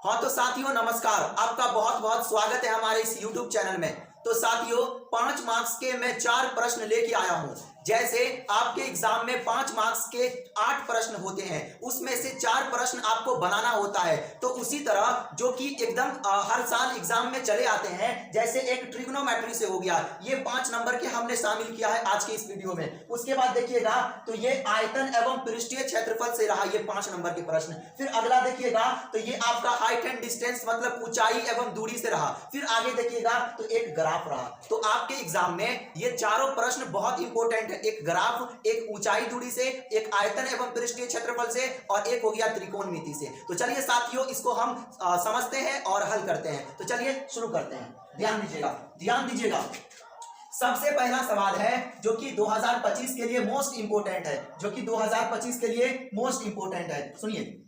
हाँ तो साथियों नमस्कार, आपका बहुत बहुत स्वागत है हमारे इस YouTube चैनल में। तो साथियों 5 मार्क्स के मैं 4 प्रश्न लेके आया हूं। जैसे आपके एग्जाम में 5 मार्क्स के 8 प्रश्न होते हैं, उसमें से 4 प्रश्न आपको बनाना होता है। तो उसी तरह जो कि एकदम हर साल एग्जाम में चले आते हैं, जैसे एक ट्रिग्नोमेट्री से हो गया, ये 5 नंबर के हमने शामिल किया है आज के इस वीडियो में। उसके बाद देखिएगा तो ये आयतन एवं पृष्ठीय क्षेत्रफल से रहा, ये 5 नंबर के प्रश्न। फिर अगला देखिएगा तो ये आपका हाइट एंड डिस्टेंस मतलब ऊंचाई एवं दूरी से रहा। फिर आगे देखिएगा तो एक ग्राफ रहा। तो आपके एग्जाम में ये चारों प्रश्न बहुत इंपॉर्टेंट है। एक ग्राफ, एक ऊंचाई दूरी से, एक आयतन एवं पृष्ठीय क्षेत्रफल से, और एक हो गया त्रिकोणमिति से। तो चलिए साथियों इसको हम समझते हैं और हल करते हैं। तो चलिए शुरू करते हैं। ध्यान दीजिएगा। सबसे पहला सवाल है जो कि 2025 के लिए मोस्ट इंपोर्टेंट है, सुनिए।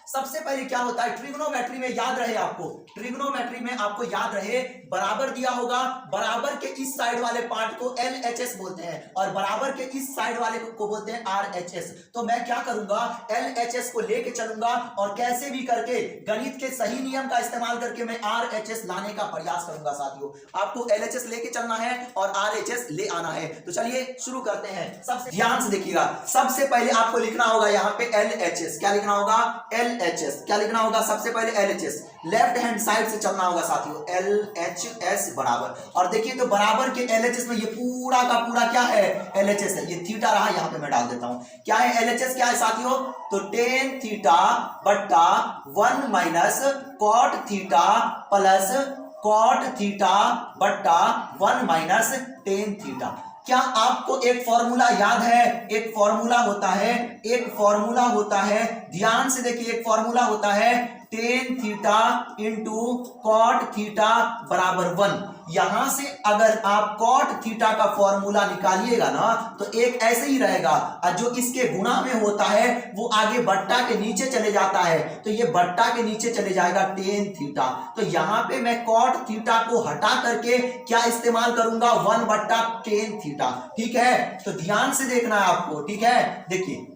सबसे पहले क्या होता है ट्रिग्नोमेट्री में, याद रहे आपको, ट्रिग्नोमेट्री में आपको याद रहे बराबर दिया होगा, बराबर के इस साइड वाले पार्ट को LHS बोलते हैं और बराबर के इस साइड वाले को बोलते हैं RHS। तो मैं क्या करूंगा, LHS को लेके चलूंगा और कैसे भी करके गणित के सही नियम का इस्तेमाल करके मैं RHS लाने का प्रयास करूंगा। साथियों आपको LHS लेके चलना है और RHS ले आना है। तो चलिए शुरू करते हैं। सबसे ध्यान से देखिएगा, सबसे पहले आपको लिखना होगा यहाँ पे LHS। क्या लिखना होगा? LHS। क्या लिखना होगा? सबसे पहले LHS लेफ्ट हैंड साइड से चलना होगा साथियों, LHS बराबर। और देखिए तो बराबर के LHS में ये पूरा का पूरा क्या है? LHS है। ये थीटा रहा, यहाँ पे मैं डाल देता हूं। क्या है LHS? क्या है साथियों? तो टेन थीटा बट्टा 1 minus cot theta plus cot theta बट्टा 1 माइनस टेन थीटा। क्या आपको एक फॉर्मूला याद है? एक फॉर्मूला होता है, ध्यान से देखिए, एक फॉर्मूला होता है tan theta into cot theta बराबर 1। यहां से अगर आप कॉट थीटा का फॉर्मूला निकालिएगा ना तो एक ऐसे ही रहेगा, और जो इसके गुणा में होता है वो आगे बट्टा के नीचे चले जाता है, तो ये बट्टा के नीचे चले जाएगा टेन थीटा। तो यहां पे मैं कॉट थीटा को हटा करके क्या इस्तेमाल करूंगा? 1 बट्टा टेन थीटा। ठीक है, तो ध्यान से देखना है आपको। ठीक है, देखिए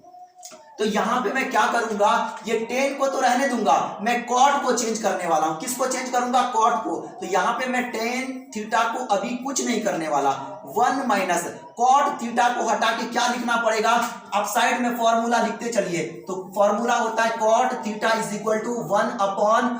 तो यहां पे मैं क्या करूंगा, ये टेन को तो रहने दूंगा, मैं कॉट को चेंज करने वाला हूं। किसको चेंज करूंगा? कॉट को। तो यहां पे मैं टेन थीटा को अभी कुछ नहीं करने वाला, 1 माइनस कॉट थीटा को हटा के क्या लिखना पड़ेगा? आप साइड में फॉर्मूला लिखते चलिए। तो फॉर्मूला होता है cot theta is equal to 1 upon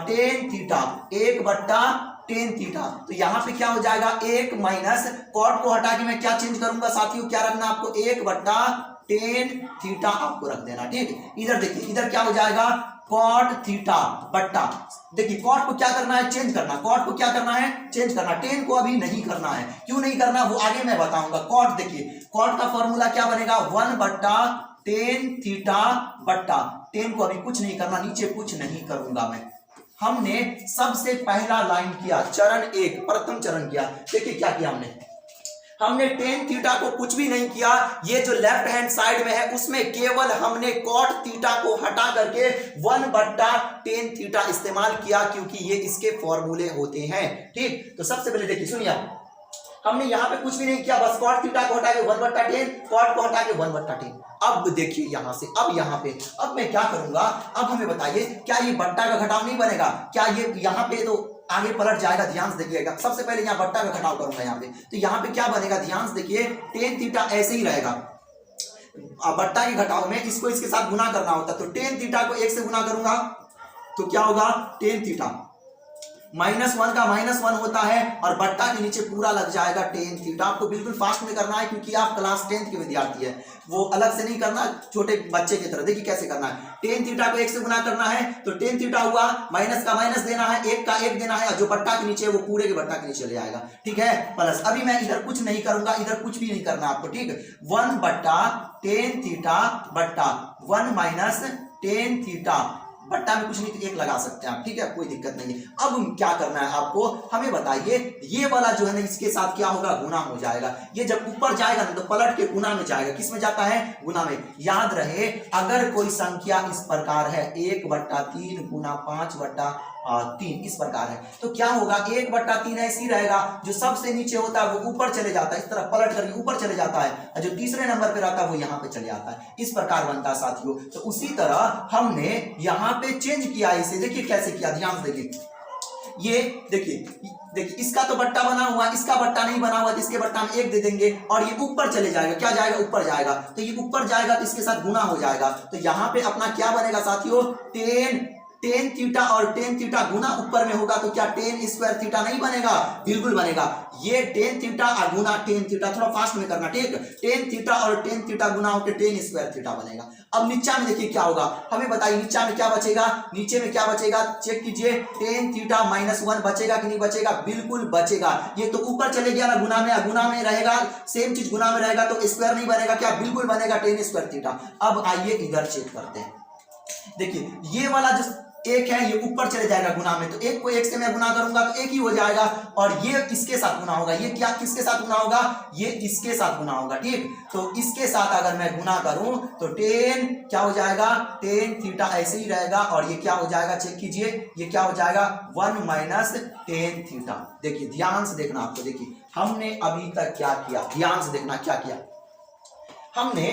tan theta, 1 बट्टा टेन थीटा। तो यहां पे क्या हो जाएगा? 1 माइनस कॉट को हटा के मैं क्या चेंज करूंगा साथियों? क्या रखना आपको? 1 बट्टा टेन थीटा आपको रख देना। ठीक, इधर देखिए, इधर क्या हो जाएगा? कॉट थीटा बट्टा, देखिए कॉट को क्या करना है? चेंज करना। कॉट को क्या करना है? चेंज करना। टेन को अभी नहीं करना है। क्यों नहीं करना वो आगे मैं बताऊंगा। कॉट देखिए, कॉट का फॉर्मूला क्या बनेगा? 1 बट्टा टेन थीटा बट्टा टेन को अभी कुछ नहीं करना, नीचे कुछ नहीं करूंगा मैं। हमने सबसे पहला लाइन किया, चरण 1, प्रथम चरण किया। देखिए क्या किया हमने टेन थीटा को कुछ भी नहीं किया, ये जो लेफ्ट हैंड साइड में है उसमें केवल हमने कॉट थीटा को हटा करके 1 बट्टा टेन थीटा इस्तेमाल किया, क्योंकि ये इसके फॉर्मूले होते हैं। ठीक, तो सबसे पहले देखिए, सुनिए, हमने यहां पे कुछ भी नहीं किया, बस कॉट थीटा को हटा के 1 बट्टा टेन, कॉट को हटा के 1 बट्टा टेन। अब देखिए यहां से, अब यहां पे अब मैं क्या करूंगा, अब हमें बताइए क्या ये बट्टा का घटाव नहीं बनेगा? क्या ये यहां पे तो आगे पलट जाएगा? ध्यान से देखिएगा। सबसे पहले यहाँ बट्टा का घटाव करूंगा यहाँ पे, तो यहाँ पे क्या बनेगा? ध्यान से देखिए, टेन थीटा ऐसे ही रहेगा। बट्टा के घटाव में इसको इसके साथ गुना करना होता है, तो टेन थीटा को 1 से गुना करूंगा तो क्या होगा? टेन थीटा -1 का -1 होता है और बट्टा के नीचे पूरा लग जाएगा टेन थीटा। आपको बिल्कुल फास्ट में करना है क्योंकि आप क्लास 10th के विद्यार्थी है, वो अलग से नहीं करना, छोटे बच्चे की तरह। देखिए कैसे करना है, टेन थीटा को 1 से गुना करना है, तो टेन थीटा हुआ, माइनस का माइनस देना है, 1 का 1 देना है, और जो बट्टा के नीचे वो पूरे के बट्टा के नीचे ले आएगा। ठीक है, प्लस अभी मैं इधर कुछ नहीं करूंगा, इधर कुछ भी नहीं करना आपको। ठीक, 1 बट्टा टेन थीटा बट्टा 1 माइनस टेन थीटा, बट्टा में कुछ नहीं तो 1 लगा सकते हैं आप। ठीक है, कोई दिक्कत नहीं है। अब क्या करना है आपको, हमें बताइए, ये वाला जो है ना इसके साथ क्या होगा? गुना हो जाएगा। ये जब ऊपर जाएगा ना तो पलट के गुना में जाएगा। किस में जाता है? गुना में। याद रहे अगर कोई संख्या इस प्रकार है 1 बट्टा 3 गुना 5 बट्टा 3 इस प्रकार है, तो क्या होगा? 1 बट्टा 3 ऐसे ही रहेगा, जो सबसे नीचे होता है वो ऊपर चले जाता है, इस तरह पलट करके ऊपर चले जाता है, और जो तीसरे नंबर पे रहता है वो यहाँ पे चले जाता है। इस प्रकार बनता है साथियों। तो उसी तरह हमने यहाँ पे चेंज किया इसे, देखिए कैसे किया, ध्यान से देखिए, ये देखिए इसका तो बट्टा बना हुआ, इसका बट्टा नहीं बना हुआ, तो इसके बट्टा में 1 दे देंगे और ये ऊपर चले जाएगा, क्या जाएगा, ऊपर जाएगा, तो ये ऊपर जाएगा तो इसके साथ गुना हो जाएगा, तो यहाँ पे अपना क्या बनेगा साथियों, टेन थीटा और टेन थीटा गुना ऊपर में होगा तो क्या टेन स्क्वायर थीटा नहीं बनेगा, बिल्कुल बनेगा। ये टेन थीटा और गुना टेन थीटा, थोड़ा फास्ट में करना, ठीक, टेन थीटा और टेन थीटा गुना होकर टेन स्क्वायर थीटा बनेगा। अब नीचा में देखिए क्या होगा, हमें बताइए नीचा में क्या बचेगा, नीचे में क्या बचेगा, चेक कीजिए, टेन थीटा -1 बचेगा कि नहीं बचेगा, बिल्कुल बचेगा। ये तो ऊपर चले गया ना गुना में रहेगा, सेम चीज गुना में रहेगा तो स्क्वायर नहीं बनेगा, क्या बिल्कुल बनेगा टेन स्क्वायर थीटा। अब आइए इधर चेक करते हैं, देखिए ये वाला जो एक है ये ऊपर चले जाएगा गुना में, तो एक को एक से मैं गुना करूंगा तो एक ही हो जाएगा, और ये इसके साथ गुना होगा, ये क्या किसके साथ गुना होगा, ये इसके साथ गुना होगा, ठीक, तो इसके साथ अगर मैं गुना करूं तो टेन क्या हो जाएगा, टेन थीटा ऐसे ही रहेगा, और ये क्या हो जाएगा, चेक कीजिए, ये क्या हो जाएगा 1 माइनस टेन थीटा। देखिए ध्यान से देखना, आपको देखिए हमने अभी तक क्या किया, ध्यान से देखना क्या किया, हमने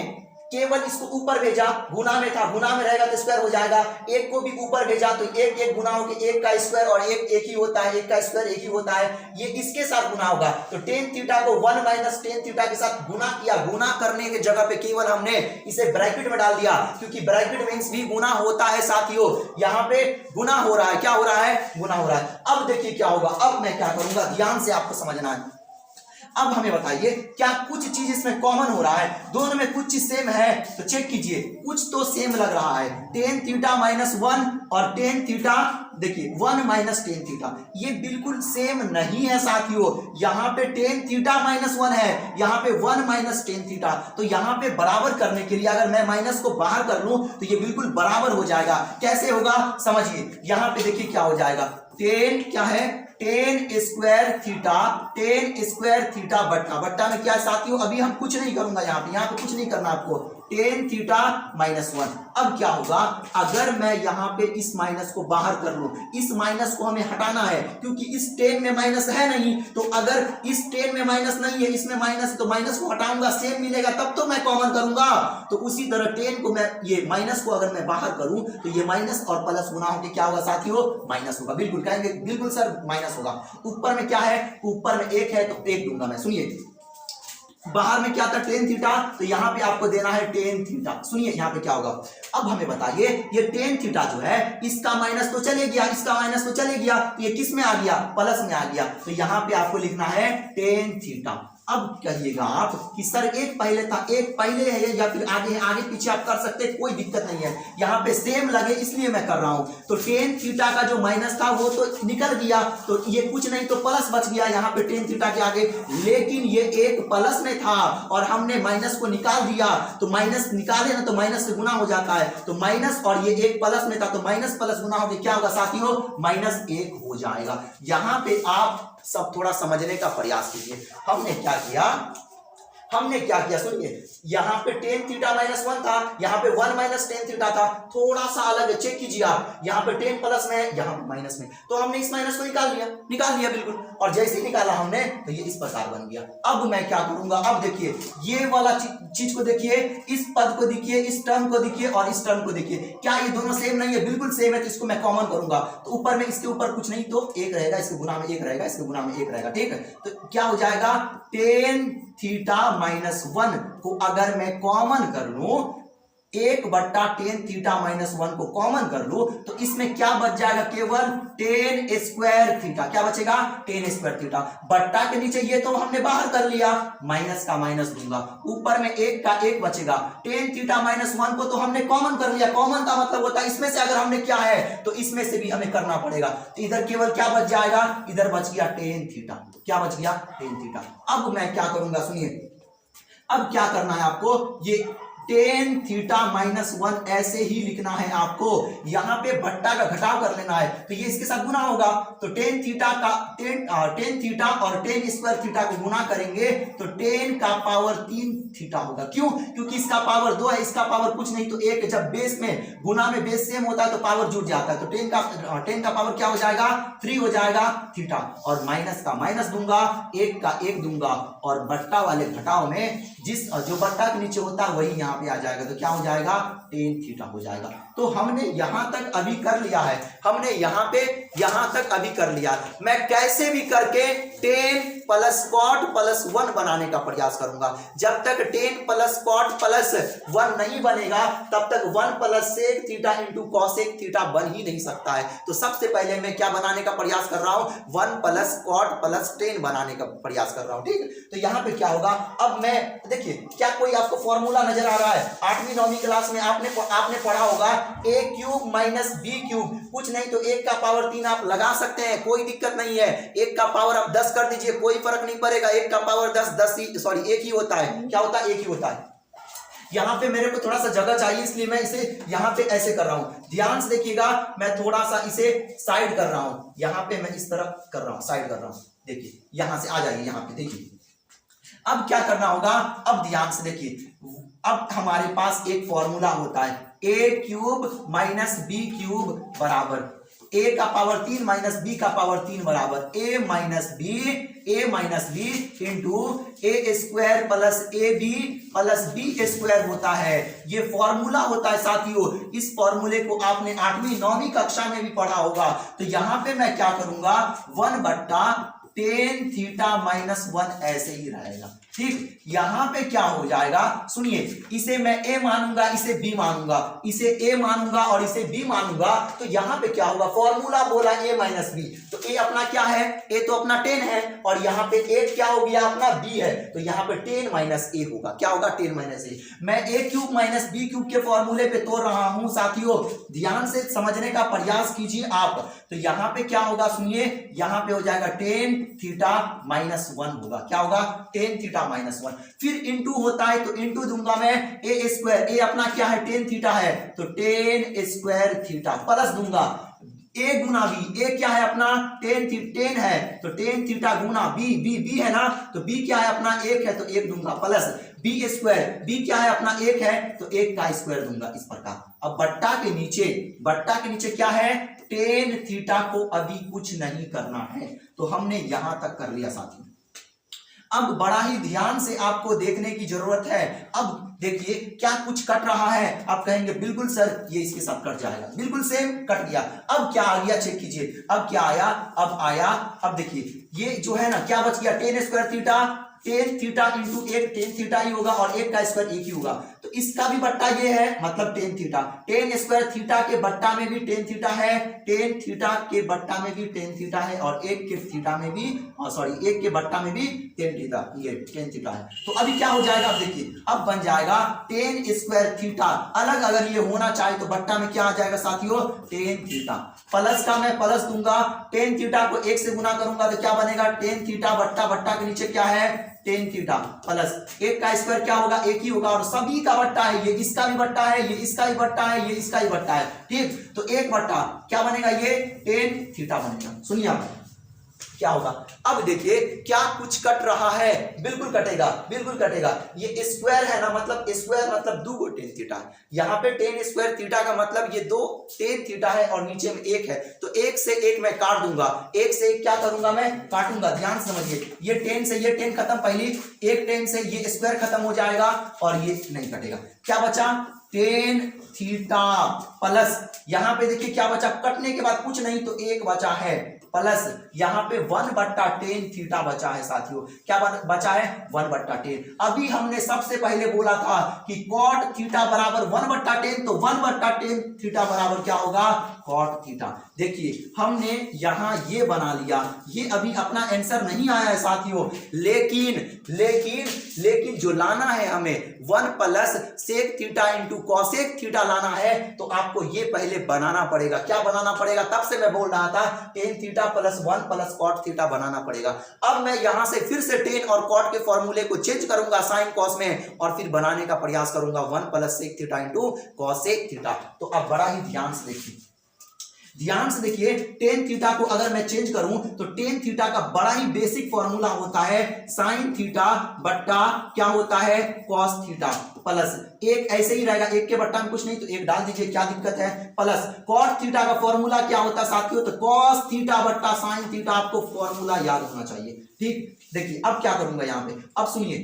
केवल इसको ऊपर भेजा, गुना में था, गुना में रहेगा तो स्क्वायर हो जाएगा, एक को भी ऊपर भेजा तो एक गुना होकर एक का स्क्वायर, और एक ही होता है, एक का स्क्वायर एक ही होता है, ये इसके साथ गुना होगा, तो टेन थीटा को 1 माइनस टेन थीटा के साथ गुना किया, गुना करने के जगह पे केवल हमने इसे ब्रैकेट में डाल दिया, क्योंकि ब्रैकेट मींस भी गुना होता है साथियों, यहाँ पे गुना हो रहा है, क्या हो रहा है, गुना हो रहा है। अब देखिए क्या होगा, अब मैं क्या करूंगा, ध्यान से आपको समझना है। अब हमें बताइए क्या कुछ चीज इसमें कॉमन हो रहा है, दोनों में कुछ चीज सेम है, तो चेक कीजिए, कुछ तो सेम लग रहा है, टेन थीटा -1 और टेन थीटा, देखिए 1 माइनस टेन थीटा, ये बिल्कुल सेम नहीं है साथियों, यहाँ पे टेन थीटा -1 है, यहाँ पे 1 माइनस टेन थीटा, तो यहाँ पे बराबर करने के लिए अगर मैं माइनस को बाहर कर लूं तो ये बिल्कुल बराबर हो जाएगा। कैसे होगा समझिए, यहाँ पे देखिए क्या हो जाएगा, टेन क्या है, टेन स्क्वायर थीटा बट्टा में क्या है साथियों, अभी हम कुछ नहीं करूंगा, यहाँ पे कुछ नहीं करना आपको, टेन थीटा -1। अब क्या होगा, अगर मैं यहाँ पे इस माइनस को बाहर कर लूं, इस माइनस को हमें हटाना है, क्योंकि इस टेन में माइनस है नहीं, तो अगर इस टेन में माइनस नहीं है, इसमें माइनस है, तो माइनस को हटाऊंगा, सेम मिलेगा तब तो मैं कॉमन करूंगा। तो उसी तरह टेन को मैं, ये माइनस को अगर मैं बाहर करूं तो ये माइनस और प्लस गुना होकर क्या होगा साथियों, माइनस होगा, बिल्कुल कहेंगे बिल्कुल सर माइनस होगा। ऊपर में क्या है, ऊपर में 1 है तो 1 दूंगा मैं, सुनिए, बाहर में क्या था टेन थीटा, तो यहाँ पे आपको देना है टेन थीटा, सुनिए यहाँ पे क्या होगा। अब हमें बताइए ये टेन थीटा जो है, इसका माइनस तो चले गया, इसका माइनस तो चले गया, तो ये किस में आ गया, प्लस में आ गया, तो यहाँ पे आपको लिखना है टेन थीटा। अब कहिएगा आप कि सर एक पहले था, एक पहले है या फिर आगे है, आगे पीछे आप कर सकते हैं, कोई दिक्कत नहीं है, यहाँ पे सेम लगे इसलिए मैं कर रहा हूं। तो टेन थीटा का जो माइनस था वो तो निकल गया, तो ये कुछ नहीं तो प्लस बच गया यहाँ पे टेन थीटा के आगे, लेकिन ये एक प्लस में था और हमने माइनस को निकाल दिया, तो माइनस निकाले ना तो माइनस से गुना हो जाता है, तो माइनस और ये एक प्लस में था तो माइनस प्लस गुना होकर क्या होगा साथियों, -1 हो जाएगा। यहाँ पे आप सब थोड़ा समझने का प्रयास कीजिए, हमने क्या किया सुनिए, यहाँ पे टेन थीटा -1 था, यहाँ पे 1 माइनस टेन थीटा था, थोड़ा सा अलग है, चेक कीजिए आप, यहाँ पे 10 प्लस में है, यहाँ पे माइनस में, तो हमने इस माइनस को निकाल लिया बिल्कुल, और जैसे ही निकाला हमने तो ये इस प्रकार बन गया। अब मैं क्या करूंगा, अब देखिए ये वाला चीज को देखिए, इस पद को देखिए, इस टर्म को देखिए और इस टर्म को देखिए, क्या ये दोनों सेम नहीं है, बिल्कुल सेम है, तो इसको मैं कॉमन करूंगा, तो ऊपर में इसके ऊपर कुछ नहीं तो 1 रहेगा, इसके गुना में 1 रहेगा, इसके गुना में 1 रहेगा, ठीक है, तो क्या हो जाएगा, टेन थीटा -1 को अगर मैं कॉमन कर लूं, 1/10 थीटा -1 को कॉमन कर लो तो इसमें क्या बच जाएगा, केवल टेन स्क्वायर थीटा, क्या बचेगा, टेन स्क्वायर थीटा, बट्टा के नीचे ये तो हमने बाहर कर लिया, माइनस का माइनस दूंगा, ऊपर में 1 का 1 बचेगा, टेन थीटा -1 को तो हमने कॉमन कर लिया, कॉमन का मतलब होता है इसमें से अगर हमने क्या है तो इसमें से भी हमें करना पड़ेगा, तो इधर केवल क्या बच जाएगा, इधर बच गया टेन थीटा, क्या बच गया, टेन थीटा। अब मैं क्या करूंगा सुनिए, अब क्या करना है आपको, ये टेन थीटा -1 ऐसे ही लिखना है आपको, यहां पे बट्टा का घटाव कर लेना है, तो ये इसके साथ गुना होगा, तो टेन थीटा और टेन स्क्वायर थीटा को गुना करेंगे तो 10 का पावर 3 थीटा होगा, क्यों, क्योंकि इसका पावर 2 है, इसका पावर कुछ नहीं तो 1, जब बेस में गुना में बेस सेम होता है तो पावर जुड़ जाता है, तो 10 का पावर क्या हो जाएगा, 3 हो जाएगा थीटा, और माइनस का माइनस दूंगा, 1 का 1 दूंगा, और बट्टा वाले घटाव में जो बट्टा के नीचे होता है वही यहाँ पे आ जाएगा, तो क्या हो जाएगा, टेन थीटा हो जाएगा। तो हमने यहां तक अभी कर लिया है, हमने यहां तक अभी कर लिया। मैं कैसे भी करके 10 प्लस कॉट प्लस 1 बनाने का प्रयास करूंगा। जब तक 10 प्लस कॉट प्लस 1 नहीं बनेगा तब तक 1 plus sec theta into cosec theta बन ही नहीं सकता है। तो सबसे पहले मैं क्या बनाने का प्रयास कर रहा हूं, 1 प्लस कॉट प्लस 10 बनाने का प्रयास कर रहा हूं। ठीक, तो यहां पे क्या होगा, अब मैं देखिए क्या कोई आपको फॉर्मूला नजर आ रहा है? 8वीं 9वीं क्लास में आपने पढ़ा होगा a cube minus b cube, कुछ नहीं तो 1 का पावर 3 आप लगा सकते हैं, कोई दिक्कत नहीं है। 1 का पावर आप 10 कर दीजिए, कोई फर्क नहीं पड़ेगा। 1 का पावर 10 1 ही होता है। क्या होता है? 1 ही होता है। यहां पे मेरे को थोड़ा सा जगह चाहिए इसलिए मैं इसे यहां पे ऐसे कर रहा हूं। ध्यान से देखिएगा, मैं थोड़ा सा इसे साइड कर रहा हूं। यहां पे मैं इस तरफ कर रहा हूं, साइड कर रहा हूं। देखिए यहां से आ जाइए, यहां पे देखिए अब क्या करना होगा। अब ध्यान से देखिए, अब हमारे पास एक फॉर्मूला होता है a cube minus b cube बराबर a का पावर 3 माइनस b का पावर 3 बराबर a minus b into a square plus a b plus b square होता है। ये फॉर्मूला होता है साथियों। इस फॉर्मूले को आपने 8वीं 9वीं कक्षा में भी पढ़ा होगा। तो यहां पे मैं क्या करूंगा, 1/tan थीटा माइनस 1 ऐसे ही रहेगा। ठीक, यहां पे क्या हो जाएगा, सुनिए, इसे मैं a मानूंगा, इसे b मानूंगा, इसे a मानूंगा और इसे b मानूंगा। तो यहां पे क्या होगा, फॉर्मूला बोला a माइनस बी, तो a अपना क्या है, a तो अपना 10 है और यहां पे a क्या हो गया, अपना b है। तो यहां पे 10 माइनस a होगा। क्या होगा, 10 माइनस a। मैं a cube minus b cube के फॉर्मूले पे तोड़ रहा हूं साथियों, ध्यान से समझने का प्रयास कीजिए आप। तो यहां पे क्या होगा, सुनिए, यहां पे हो जाएगा 10 थीटा माइनस 1 होगा। क्या होगा, 10 थीटा माइनस 1। फिर इंटू होता है तो इंटू दूंगा मैं ए स्क्वायर, ए अपना क्या है, 10 थीटा है तो 10 स्क्वायर थीटा प्लस दूंगा ए गुना बी। ए क्या है अपना 10 है तो 10 थीटा गुना बी है ना, तो बी क्या है अपना 1 है तो 1 दूंगा प्लस बी स्क्वायर, बी क्या है अपना 1 है तो 1 का स्क्वायर दूंगा इस प्रकार। अब बट्टा के नीचे क्या है, 10 थीटा को अभी कुछ नहीं करना है। तो हमने यहां तक कर लिया साथियों। अब बड़ा ही ध्यान से आपको देखने की जरूरत है। अब देखिए क्या कुछ कट रहा है, आप कहेंगे बिल्कुल सर ये इसके साथ कट जाएगा, बिल्कुल सेम कट गया। अब क्या आ गया, चेक कीजिए, अब क्या आया, अब देखिए ये जो है ना क्या बच गया, 10 square theta, 10 theta into 1 10 theta ही होगा और 1 का स्क्वायर 1 ही होगा। तो इसका भी बट्टा ये है, मतलब 10 थीटा, 10 स्क्वायर थीटा के बट्टा में भी 10 थीटा है, 10 थीटा के बट्टा में भी 10 थीटा है और 1 के थीटा में भी 1 के बट्टा में भी 10 थीटा, ये 10 थीटा है। तो अभी क्या हो जाएगा, अब देखिए, अब बन जाएगा 10 स्क्वायर थीटा। अलग अगर ये होना चाहे तो बट्टा में क्या आ जाएगा साथियों, 10 थीटा। प्लस का मैं प्लस दूंगा, 10 थीटा को 1 से गुना करूंगा तो क्या बनेगा, 10 थीटा बट्टा के नीचे क्या है, 10 थीटा प्लस 1 का स्क्वायर क्या होगा, 1 ही होगा और सभी का बट्टा है, ये इसका भी बट्टा है, ये इसका भी बट्टा है, ये इसका भी बट्टा है। ठीक, तो 1 बट्टा क्या बनेगा, ये 10 थीटा बनेगा। सुनिए आप क्या होगा, अब देखिए क्या कुछ कट रहा है, बिल्कुल कटेगा। ये स्क्वायर है ना, मतलब स्क्वायर मतलब 2 10 थीटा। यहाँ पे 10 स्क्वायर थीटा का मतलब ये 2 10 थीटा है और नीचे में 1 है, तो 1 से 1 मैं काट दूंगा, 1 से 1 क्या करूंगा, मैं काटूंगा। ध्यान समझिए, ये 10 से ये 10 खत्म, पहली एक 10 से ये स्क्वायर खत्म हो जाएगा और ये नहीं कटेगा। क्या बचा, 10 थीटा प्लस, यहां पे देखिए क्या बचा, कटने के बाद कुछ नहीं तो 1 बचा है प्लस यहां पे 1/10 थीटा बचा है साथियों। क्या बचा है, 1/10। अभी हमने सबसे पहले बोला था कि कॉट थीटा बराबर 1/10, तो 1/10 थीटा बराबर क्या होगा, कॉट थीटा। देखिए हमने यहां ये बना लिया, ये अभी अपना आंसर नहीं आया है साथियों, लेकिन जो लाना है हमें 1 plus sec theta into cosec theta लाना है, तो आपको ये पहले बनाना पड़ेगा। क्या बनाना पड़ेगा, तब से मैं बोल रहा था 10 theta plus 1 plus cot theta बनाना पड़ेगा। अब मैं यहां से फिर से 10 और कॉट के फॉर्मूले को चेंज करूंगा साइन कॉस में और फिर बनाने का प्रयास करूंगा 1 plus sec theta into cosec theta. तो अब बड़ा ही ध्यान से देखिए 10 थीटा को अगर मैं चेंज करूं तो 10 थीटा का बड़ा ही बेसिक फॉर्मूला होता है साइन थीटा बट्टा क्या होता है, कॉस थीटा प्लस 1 ऐसे ही रहेगा, 1 के बट्टा में कुछ नहीं तो 1 डाल दीजिए, क्या दिक्कत है, प्लस कॉट थीटा का फॉर्मूला क्या होता है साथियों, तो कॉस थीटा बट्टा साइन थीटा। आपको फॉर्मूला याद होना चाहिए। ठीक, देखिए अब क्या करूंगा यहां पे, अब सुनिए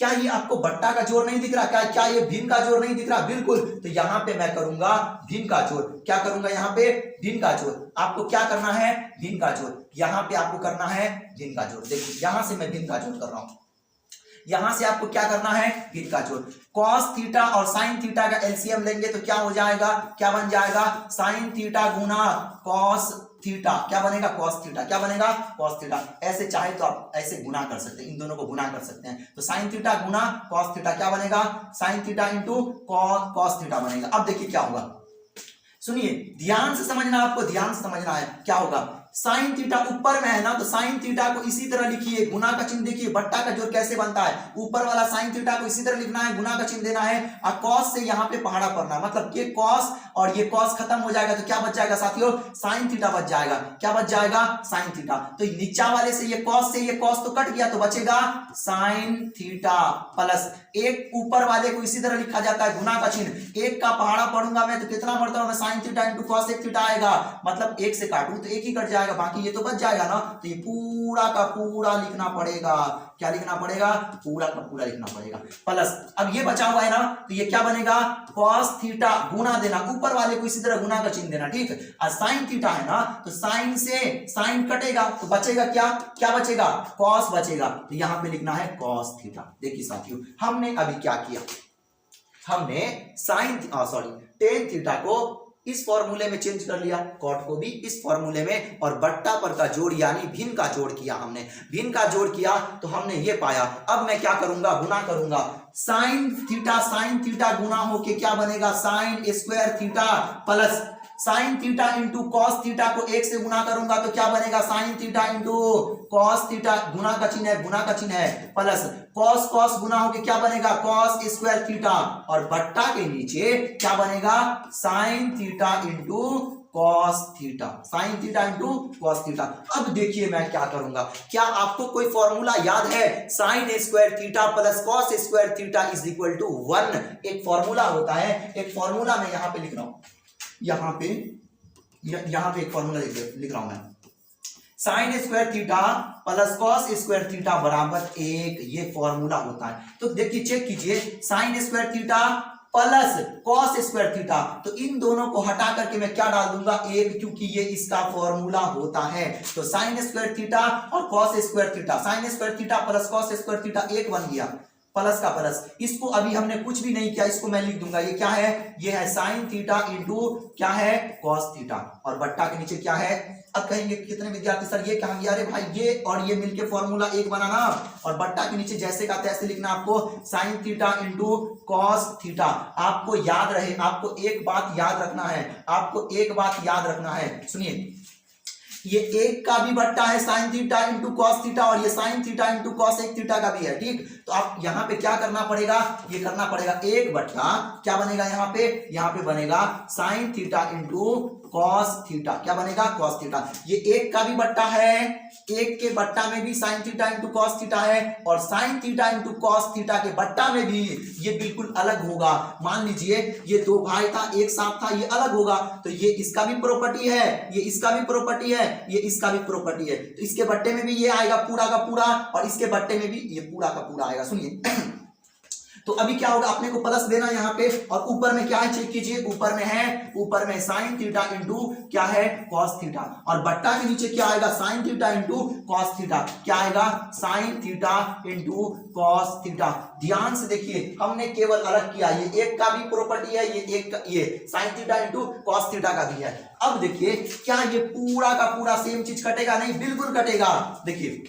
क्या ये आपको बट्टा का जोड़ नहीं दिख रहा? क्या ये भिन्न का जोड़ नहीं दिख रहा? बिल्कुल। तो यहां पे मैं करूंगा भिन्न का जोड़। क्या करूंगा? यहां पे भिन्न का जोड़। आपको क्या करना है? भिन्न का जोड़। यहां पे आपको करना है भिन्न का जोड़। देखिए यहां से मैं भिन्न का जोड़ कर रहा हूं, यहां से आपको क्या करना है? भिन्न का जोड़। cos थीटा और sin थीटा का एलसीएम लेंगे तो क्या हो जाएगा? क्या बन जाएगा? sin थीटा गुना cos थीटा। क्या बनेगा? cos theta. क्या बनेगा? cos theta. ऐसे चाहे तो आप ऐसे गुना कर सकते हैं, इन दोनों को गुना कर सकते हैं। तो sin थीटा गुना cos थीटा क्या बनेगा? sin theta into cos theta बनेगा। अब देखिए क्या होगा, सुनिए ध्यान से समझना, आपको ध्यान से समझना है। क्या होगा? साइन थीटा ऊपर में है ना, तो साइन थीटा को इसी तरह लिखिए, गुना का चिन्ह देखिए, बट्टा का जोड़ कैसे बनता है, ऊपर वाला साइन थीटा को इसी तरह लिखना है, गुना का चिन्ह देना है, और कॉस से यहाँ पे पहाड़ा पड़ना, मतलब ये कॉस और ये कॉस खत्म हो जाएगा तो क्या बच जाएगा साथियों? साइन थीटा बच जाएगा। क्या बच जाएगा? Sine theta. तो नीचा वाले से ये कॉस तो कट गया, तो बचेगा साइन थीटा प्लस एक ऊपर वाले को इसी तरह लिखा जाता है, गुना का चिन्ह, एक का पहाड़ा पढ़ूंगा मैं तो कितना पढ़ता हूं? साइन थीटा इंटू कॉस एक थीटा आएगा, मतलब एक से काटूं तो एक ही कट जाएगा, बाकी ये तो बच जाएगा ना। तो ये पूरा का पूरा लिखना पड़ेगा। क्या लिखना पड़ेगा? पूरा का पूरा लिखना पड़ेगा प्लस अब ये बचा हुआ है ना, तो ये क्या बनेगा? कॉस थीटा गुना देना, ऊपर वाले को इसी तरह गुना का चिन्ह देना, ठीक है। और साइन थीटा है ना, तो साइन से साइन कटेगा तो बचेगा क्या? क्या बचेगा? कॉस बचेगा। तो यहां पे लिखना है कॉस थीटा। देखिए साथियों हमने अभी क्या किया, हमने टेन थीटा को इस फॉर्मूले में चेंज कर लिया, कॉट को भी इस फॉर्मूले में, और बट्टा पर का जोड़ यानी भिन्न का जोड़ किया हमने। भिन्न का जोड़ किया तो हमने ये पाया। अब मैं क्या करूंगा? गुना करूंगा। साइन थीटा गुना होके क्या बनेगा? Sine square theta plus sine theta into cos theta को एक से गुना करूंगा तो क्या बनेगा? Sine theta into cos theta, गुना का चिन्ह है प्लस कॉस गुना होके क्या बनेगा? कॉस स्क्वायर थीटा, और बट्टा के नीचे क्या बनेगा? Sine theta into cos theta, sign theta into cos theta. अब देखिए मैं क्या करूंगा, क्या आपको कोई फॉर्मूला याद है? Sine square theta plus cos square theta is equal to 1। एक फॉर्मूला होता है, एक फॉर्मूला मैं यहां पे लिख रहा हूं, यहां पे एक फॉर्मूला लिख रहा हूं मैं, sign square theta plus cos square theta बराबर 1, ये फॉर्मूला होता है। तो देखिए चेक कीजिए, sign square theta plus cos square theta, तो इन दोनों को हटा करके मैं क्या डाल दूंगा? 1, क्योंकि ये इसका फॉर्मूला होता है। तो साइन स्क्वायर थीटा और cos square theta, sign square theta plus cos square theta 1 बन गया, प्लस का प्लस। इसको अभी हमने कुछ भी नहीं किया, इसको मैं लिख दूंगा, ये क्या है? ये है साइन थीटा इंटू क्या है? कॉस थीटा, और बट्टा के नीचे क्या है? अब कहेंगे कितने विद्यार्थी सर ये कहां गया? अरे भाई ये और ये मिलके फॉर्मूला 1 बनाना, और बट्टा के नीचे जैसे का तैसे लिखना आपको, sign theta into cos theta. आपको याद रहे, आपको एक बात याद रखना है, आपको एक बात याद रखना है, सुनिए, ये 1 का भी बट्टा है sign theta into cos theta, और ये साइन थीटा इंटू कॉस एक थीटा का भी है, ठीक। तो आप यहाँ पे क्या करना पड़ेगा? ये करना पड़ेगा 1 बट्टा क्या बनेगा यहाँ पे बनेगा sine theta into cos theta. क्या बनेगा? Cos theta. ये 1 का भी बट्टा है, 1 के बट्टा में भी sign theta into cos theta है, और sign theta into cos theta के बट्टा में भी ये बिल्कुल अलग होगा। मान लीजिए ये 2 भाई था, एक साथ था, ये अलग होगा, तो ये इसका भी प्रॉपर्टी है, ये इसका भी प्रॉपर्टी है, ये इसका भी प्रॉपर्टी है, तो इसके बट्टे में भी ये आएगा पूरा का पूरा, और इसके बट्टे में भी ये पूरा का पूरा आएगा। सुनिए तो अभी क्या होगा, अपने को प्लस देना यहाँ पे, और ऊपर में क्या है चेक कीजिए, ऊपर में साइन थीटा इंटू क्या है? कॉस थीटा, और बट्टा के नीचे क्या आएगा? Sign theta into cos theta. क्या आएगा? Sign theta into cos theta. ध्यान से देखिए, हमने केवल अलग किया, ये 1 का भी प्रॉपर्टी है, ये sign theta into cos theta का भी है। अब देखिए क्या ये पूरा का पूरा सेम चीज कटेगा? नहीं, बिल्कुल कटेगा। देखिए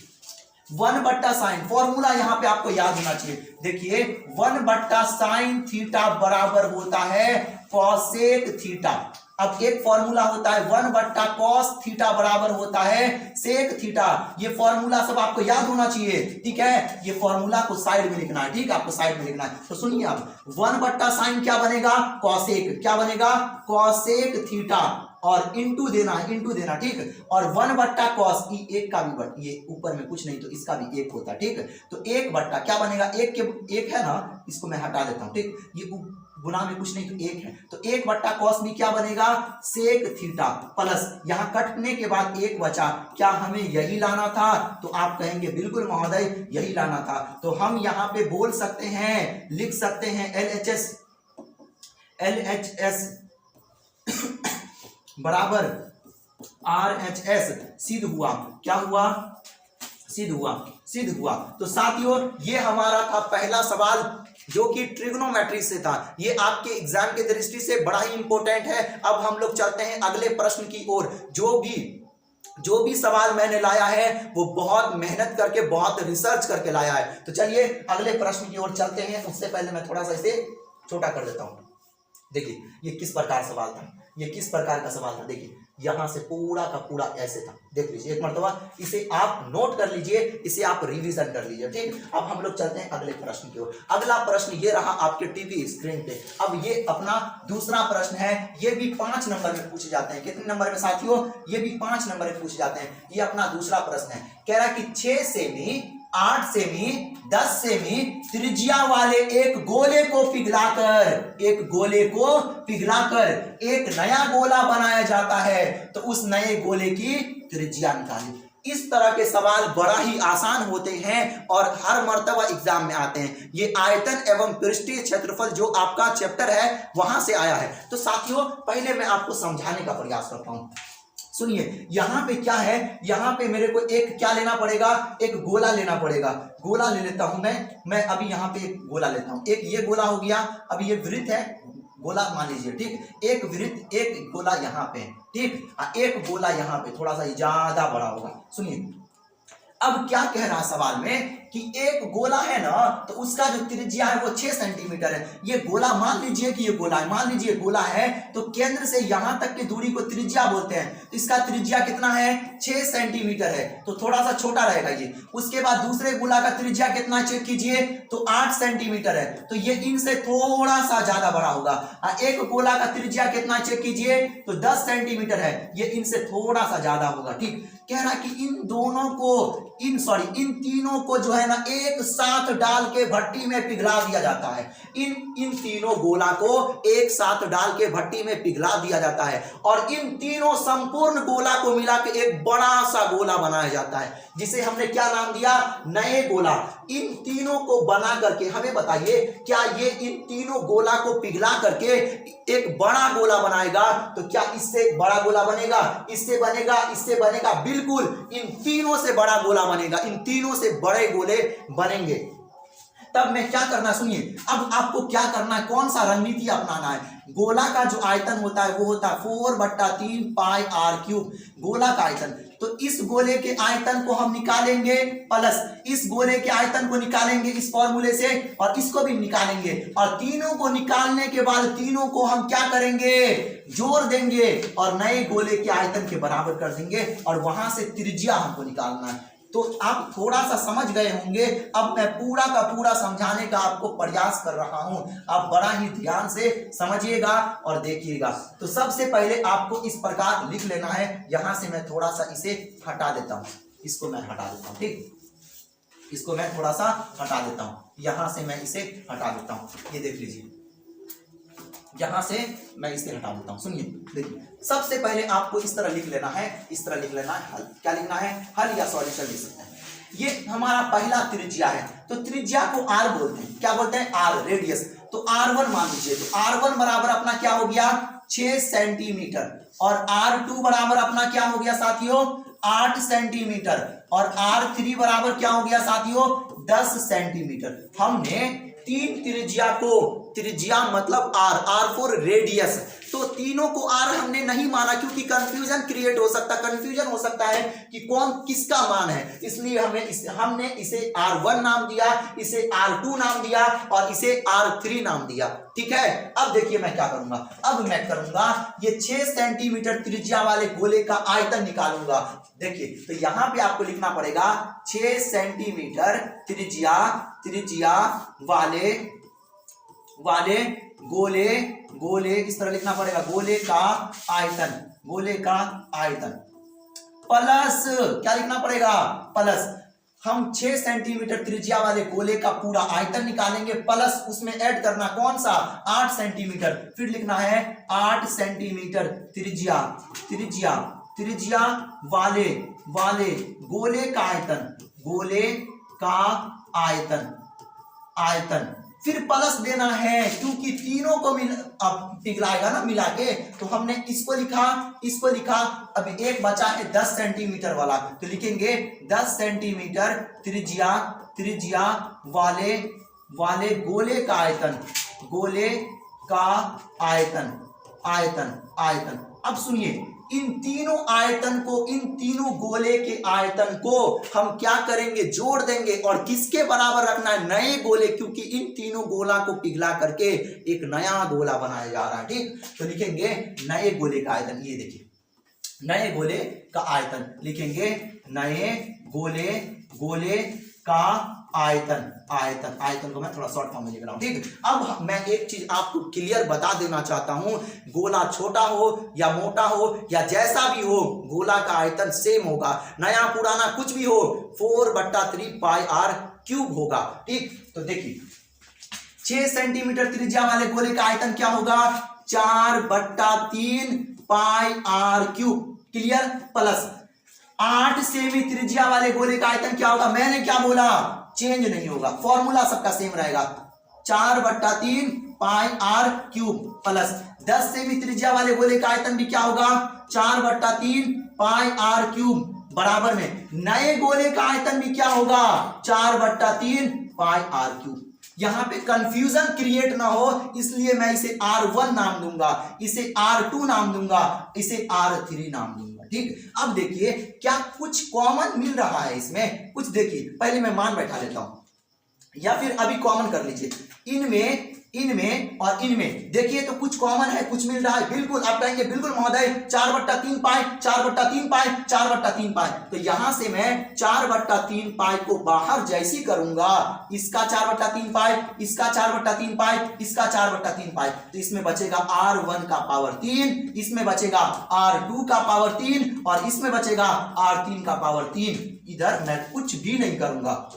1 बट्टा साइन, फॉर्मूला यहां पे आपको याद होना चाहिए। देखिए 1 बट्टा साइन थीटा बराबर होता है कॉसेक थीटा। अब एक फॉर्मूला होता है 1 बट्टा कॉस थीटा बराबर होता है सेक थीटा। ये फॉर्मूला सब आपको याद होना चाहिए, ठीक है। ये फॉर्मूला को साइड में लिखना है, ठीक है, आपको साइड में लिखना है। तो सुनिए अब 1 बट्टा साइन क्या बनेगा? कॉसेक। क्या बनेगा? कॉसेक थीटा, और इंटू देना, ठीक। और 1 बट्टा कॉस, 1 का भी बट, ये ऊपर में कुछ नहीं तो इसका भी 1 होता है, ठीक। तो 1 बट्टा क्या बनेगा? 1 है ना, इसको मैं हटा देता हूं, ठीक। ये गुना में कुछ नहीं तो 1 है, तो 1/cos में क्या बनेगा, सेक थीटा प्लस यहाँ कटने के बाद 1 बचा, क्या हमें यही लाना था, तो आप कहेंगे बिल्कुल महोदय यही लाना था। तो हम यहाँ पे बोल सकते हैं, लिख सकते हैं LHS बराबर RHS। सिद्ध हुआ, क्या हुआ, सिद्ध हुआ। तो साथियों ये हमारा था पहला सवाल जो कि ट्रिग्नोमेट्री से था। ये आपके एग्जाम के दृष्टि से बड़ा ही इंपॉर्टेंट है। अब हम लोग चलते हैं अगले प्रश्न की ओर। जो भी सवाल मैंने लाया है वो बहुत मेहनत करके, बहुत रिसर्च करके लाया है। तो चलिए अगले प्रश्न की ओर चलते हैं। उससे पहले मैं थोड़ा सा इसे छोटा कर देता हूं। देखिए ये किस प्रकार सवाल था, ये किस प्रकार का सवाल था। देखिए यहां से पूरा का पूरा ऐसे था, देख लीजिए एक मर्तबा, इसे आप नोट कर लीजिए, इसे आप रिवीजन कर लीजिए। ठीक, अब हम लोग चलते हैं अगले प्रश्न की ओर। अगला प्रश्न ये रहा आपके टीवी स्क्रीन पे। अब ये अपना दूसरा प्रश्न है, ये भी 5 नंबर में पूछे जाते हैं। कितने नंबर में साथियों, ये भी 5 नंबर में पूछे जाते हैं। ये अपना दूसरा प्रश्न है, कह रहा कि 6 सेमी, 8 सेमी, 10 सेमी त्रिज्या वाले एक गोले को पिघलाकर एक नया गोला बनाया जाता है, तो उस नए गोले की त्रिज्या निकालें। इस तरह के सवाल बड़ा ही आसान होते हैं और हर मर्तबा एग्जाम में आते हैं। ये आयतन एवं पृष्ठीय क्षेत्रफल जो आपका चैप्टर है वहां से आया है। तो साथियों पहले मैं आपको समझाने का प्रयास करता हूं। सुनिए यहाँ पे क्या है, यहाँ पे मेरे को एक क्या लेना पड़ेगा, एक गोला लेना पड़ेगा। गोला ले लेता हूं मैं अभी यहाँ पे एक गोला लेता हूं। एक ये गोला हो गया, अब ये वृत्त है, गोला मान लीजिए। ठीक, एक वृत्त, एक गोला यहाँ पे, ठीक, एक गोला यहाँ पे थोड़ा सा ज्यादा बड़ा होगा। सुनिए अब क्या कह रहा सवाल में कि एक गोला है ना, तो उसका जो त्रिज्या है वो 6 सेंटीमीटर है। ये गोला मान लीजिए कि ये गोला है, मान लीजिए गोला है, तो केंद्र से यहां तक की दूरी को त्रिज्या बोलते हैं। तो इसका त्रिज्या कितना है, 6 सेंटीमीटर है, तो थोड़ा सा छोटा रहेगा ये। उसके बाद दूसरे गोला का त्रिज्या कितना चेक कीजिए, तो 8 सेंटीमीटर है, तो ये इनसे थोड़ा सा ज्यादा बड़ा होगा। एक गोला का त्रिज्या कितना चेक कीजिए, तो 10 सेंटीमीटर है, ये इनसे थोड़ा सा ज्यादा होगा। ठीक, कह रहा कि इन तीनों को जो है ना एक साथ डाल के भट्टी में पिघला दिया जाता है। इन तीनों गोला को एक साथ डाल के भट्टी में पिघला दिया जाता है और इन तीनों संपूर्ण गोला को मिला के एक बड़ा सा गोला बनाया जाता है, जिसे हमने क्या नाम दिया, नए गोला। इन तीनों को बना करके हमें बताइए, क्या ये इन तीनों गोला को पिघला करके एक बड़ा गोला बनाएगा, तो क्या इससे बड़ा गोला बनेगा, इससे बनेगा, बिल्कुल इन तीनों से बड़ा गोला बनेगा, इन तीनों से बड़े गोले बनेंगे। तब मैं क्या करना, सुनिए अब आपको क्या करना है, कौन सा रणनीति अपनाना है। गोला का जो आयतन होता है वो होता है 4/3 पाई r3, गोला का आयतन। तो इस गोले के आयतन को हम निकालेंगे प्लस इस गोले के आयतन को निकालेंगे इस फॉर्मूले से, और इसको भी निकालेंगे, और तीनों को निकालने के बाद तीनों को हम क्या करेंगे, जोड़ देंगे और नए गोले के आयतन के बराबर कर देंगे, और वहां से त्रिज्या हमको निकालना है। तो आप थोड़ा सा समझ गए होंगे। अब मैं पूरा का पूरा समझाने का आपको प्रयास कर रहा हूं, आप बड़ा ही ध्यान से समझिएगा और देखिएगा। तो सबसे पहले आपको इस प्रकार लिख लेना है। यहां से मैं थोड़ा सा इसे हटा देता हूं, इसको मैं हटा देता हूं, ठीक, इसको मैं थोड़ा सा हटा देता हूं, यहां से मैं इसे हटा देता हूं। ये देख लीजिए, यहां से मैं इसे हटा देता हूं। सुनिए देखिए, सबसे पहले आपको इस तरह लिख लेना है, इस तरह लिख लेना है हल। क्या लिखना है, हल या सॉल्यूशन लिख सकते हैं। ये हमारा पहला त्रिज्या है, तो त्रिज्या को r बोलते हैं। क्या बोलते हैं, r, रेडियस। तो r1 मान लीजिए, तो r1 बराबर अपना क्या हो गया, 6 सेंटीमीटर, और r2 बराबर अपना क्या हो गया साथियों, 8 सेंटीमीटर, और r3 बराबर क्या हो गया साथियों, 10 सेंटीमीटर। हमने तीन त्रिज्या को, त्रिज्या मतलब r फॉर रेडियस, तो तीनों को r हमने नहीं माना क्योंकि कंफ्यूजन क्रिएट हो सकता, कंफ्यूजन हो सकता है कि कौन किसका मान है, इसलिए हमने इसे r1 नाम दिया, इसे r2 नाम दिया और इसे r3 नाम दिया। ठीक है, अब देखिए मैं क्या करूंगा, अब मैं करूंगा ये 6 सेंटीमीटर त्रिज्या वाले गोले का आयतन निकालूंगा। देखिए, तो यहां पे आपको लिखना पड़ेगा 6 सेंटीमीटर त्रिज्या वाले गोले इस तरह लिखना पड़ेगा, गोले का आयतन प्लस क्या लिखना पड़ेगा, प्लस हम 6 सेंटीमीटर त्रिज्या वाले गोले का पूरा आयतन निकालेंगे, प्लस उसमें ऐड करना कौन सा 8 सेंटीमीटर, फिर लिखना है 8 सेंटीमीटर त्रिज्या त्रिज्या त्रिज्या वाले वाले गोले का आयतन, गोले का आयतन आयतन, फिर प्लस देना है क्योंकि तीनों को पिघलाएगा ना मिला के, तो हमने इसको लिखा। अब एक बचा है 10 सेंटीमीटर वाला, तो लिखेंगे 10 सेंटीमीटर त्रिज्या त्रिज्या वाले वाले गोले का आयतन, गोले का आयतन आयतन आयतन। अब सुनिए, इन तीनों आयतन को, इन तीनों गोले के आयतन को हम क्या करेंगे, जोड़ देंगे, और किसके बराबर रखना है, नए गोले, क्योंकि इन तीनों गोला को पिघला करके एक नया गोला बनाया जा रहा है। ठीक, तो लिखेंगे नए गोले का आयतन, ये देखिए नए गोले का आयतन लिखेंगे, नए गोले का आयतन आयतन आयतन को मैं थोड़ा शॉर्ट फॉर्म में लिख रहा हूं। ठीक, अब मैं एक चीज आपको क्लियर बता देना चाहता हूं, गोला छोटा हो या मोटा हो या जैसा भी हो, गोला का आयतन सेम होगा, नया पुराना कुछ भी हो, 4/3 पाई आर क्यूब होगा। ठीक, तो देखिए 6 सेंटीमीटर त्रिज्या वाले गोले का आयतन क्या होगा, 4/3 pi r cube, clear, plus 8 सेमी त्रिज्या वाले गोले का आयतन क्या होगा, मैंने क्या बोला, चेंज नहीं होगा, फॉर्मूला सबका सेम रहेगा, 4/3 pi r cube, plus 10 semi त्रिज्या वाले गोले का आयतन भी क्या होगा, 4/3 पाई आर क्यूब, बराबर में नए गोले का आयतन भी क्या होगा, 4/3 पाई आर क्यूब। यहां पे कंफ्यूजन क्रिएट ना हो इसलिए मैं इसे R1 नाम दूंगा, इसे R2 नाम दूंगा, इसे R3 नाम दूंगा। ठीक, अब देखिए क्या कुछ कॉमन मिल रहा है इसमें, कुछ देखिए, पहले मैं मान बैठा लेता हूं या फिर अभी कॉमन कर लीजिए, इनमें और इनमें देखिए तो कुछ कॉमन है, कुछ मिल रहा है, बिल्कुल आप कहेंगे बिल्कुल महोदय 4/3 पाई 4/3 पाई 4/3 पाई, तो यहां से मैं 4/3 पाई को बाहर जैसी करूंगा, इसका 4/3 पाई, इसका 4/3 पाई, इसका 4/3 पाई, तो इसमें बचेगा R1 का पावर 3, इसमें बचेगा R2 का पावर 3 और इसमें बचेगा R3 का पावर 3। इधर मैं कुछ भी नहीं करूंगा,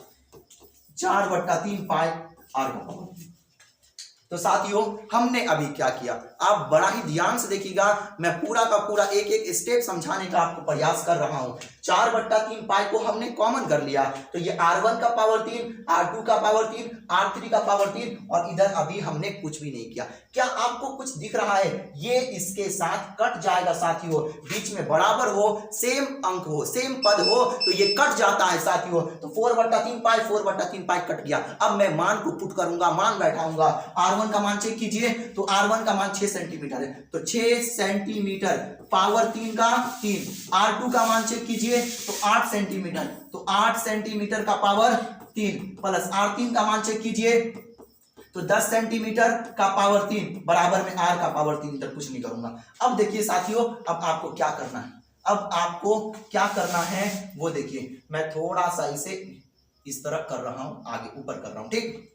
4/3 पाई R का पावर 3। तो साथियों हमने अभी क्या किया, आप बड़ा ही ध्यान से देखिएगा, मैं पूरा का पूरा एक एक स्टेप समझाने का आपको प्रयास कर रहा हूं। 4/3 पाई को हमने कॉमन कर लिया, तो ये R1 का पावर 3, R2 का पावर 3, R3 का पावर 3, और इधर अभी हमने कुछ भी नहीं किया। क्या आपको कुछ दिख रहा है, ये इसके साथ कट जाएगा साथियों, बीच में बराबर हो, सेम अंक हो, सेम पद हो, तो ये कट जाता है साथियों, तो 4/3 पाई 4/3 पाई कट गया। अब मैं मान को पुट करूंगा, मान बैठाऊंगा, R1 का मान चेक कीजिए, तो R1 का मान 6 सेंटीमीटर है, तो 6 सेंटीमीटर पावर 3 का 3, R2 का मान चेक कीजिए तो 8 सेंटीमीटर, तो 8 सेंटीमीटर का पावर 3, प्लस R3 का मान चेक कीजिए तो 10 सेंटीमीटर का पावर 3, बराबर में R का पावर 3, इधर कुछ नहीं करूंगा। अब देखिए साथियों, अब आपको क्या करना है, अब आपको क्या करना है वो देखिए, मैं थोड़ा सा इसे इस तरह कर रहा हूं, आगे ऊपर कर रहा हूं। ठीक,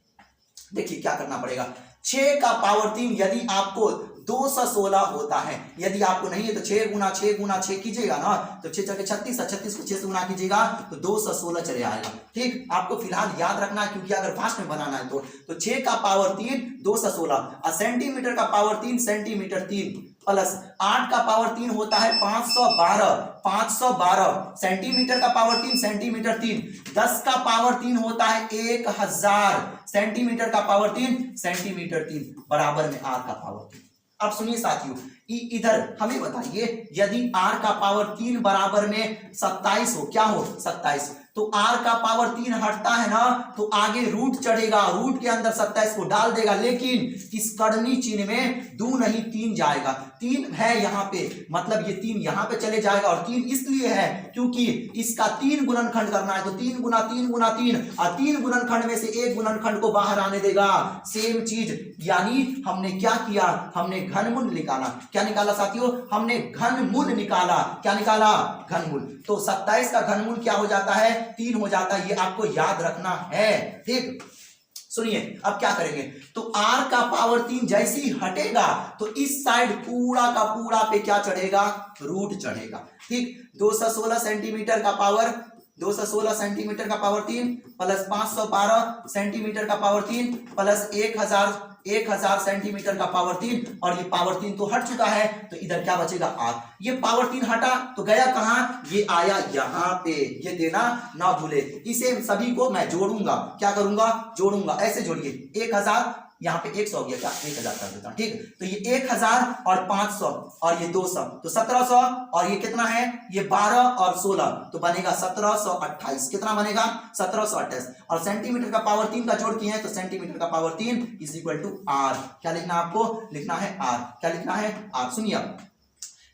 देखिए क्या करना पड़ेगा, 6 का पावर 3 यदि आपको 216 होता है, यदि आपको नहीं है तो 6 गुना 6 गुना 6 कीजिएगा ना, तो 6 × 36, 36 को 6 से गुना कीजिएगा तो 216 चले आएगा। ठीक, आपको फिलहाल याद रखना है क्योंकि अगर फास्ट में बनाना है तो 6 का पावर 3 216, और सेंटीमीटर का पावर 3 सेंटीमीटर 3, प्लस 8 का पावर 3 होता है 512 सेंटीमीटर का पावर 3 सेंटीमीटर 3, 10 का पावर 3 होता है 1000 सेंटीमीटर का पावर 3 सेंटीमीटर 3, बराबर में R का पावर 3। अब सुनिए साथियों, इधर हमें बताइए यदि R का पावर 3 बराबर में 27 हो, क्या हो 27, तो R का पावर 3 हटता है ना, तो आगे रूट चढ़ेगा, रूट के अंदर 27 को डाल देगा, लेकिन इस कर्णी चिन्ह में 2 नहीं 3 जाएगा, 3 है यहाँ पे, मतलब ये 3 यहाँ पे चले जाएगा, और 3 इसलिए है क्योंकि इसका 3 गुणनखंड करना है, तो 3 गुना 3 गुना 3, और 3 गुणनखंड में से एक गुणनखंड को बाहर आने देगा, सेम चीज, यानी हमने क्या किया, हमने घनमूल निकाला। क्या निकाला साथियों, हमने घनमूल निकाला, क्या निकाला, घनमूल। तो 27 का घनमूल क्या हो जाता है, 3 हो जाता है, ये आपको याद रखना है। ठीक, सुनिए अब क्या करेंगे, तो R का पावर 3 जैसे ही हटेगा तो इस साइड पूरा का पूरा पे क्या चढ़ेगा, रूट चढ़ेगा। ठीक, 216 सेंटीमीटर का पावर 216 सेंटीमीटर का पावर 3 प्लस 512 सेंटीमीटर का पावर 3 प्लस 1000 सेंटीमीटर का पावर 3, और ये पावर 3 तो हट चुका है, तो इधर क्या बचेगा r। ये पावर 3 हटा तो गया कहां, ये आया यहां पे, ये देना ना भूले। इसे सभी को मैं जोड़ूंगा, क्या करूंगा, जोड़ूंगा। ऐसे जोड़िए 1000, यहाँ पे 100 हो गया, क्या 1000 कर देता हूं, ठीक। तो ये 1000 और 500 और ये 200 तो 1700, और ये कितना है, ये 12 और 16 तो बनेगा 1728। कितना बनेगा, 1728। और सेंटीमीटर का पावर 3 का जोड़ किए हैं तो सेंटीमीटर का power 3 is equal to r। क्या लिखना आपको, लिखना है r। क्या लिखना है, r। सुनिए अब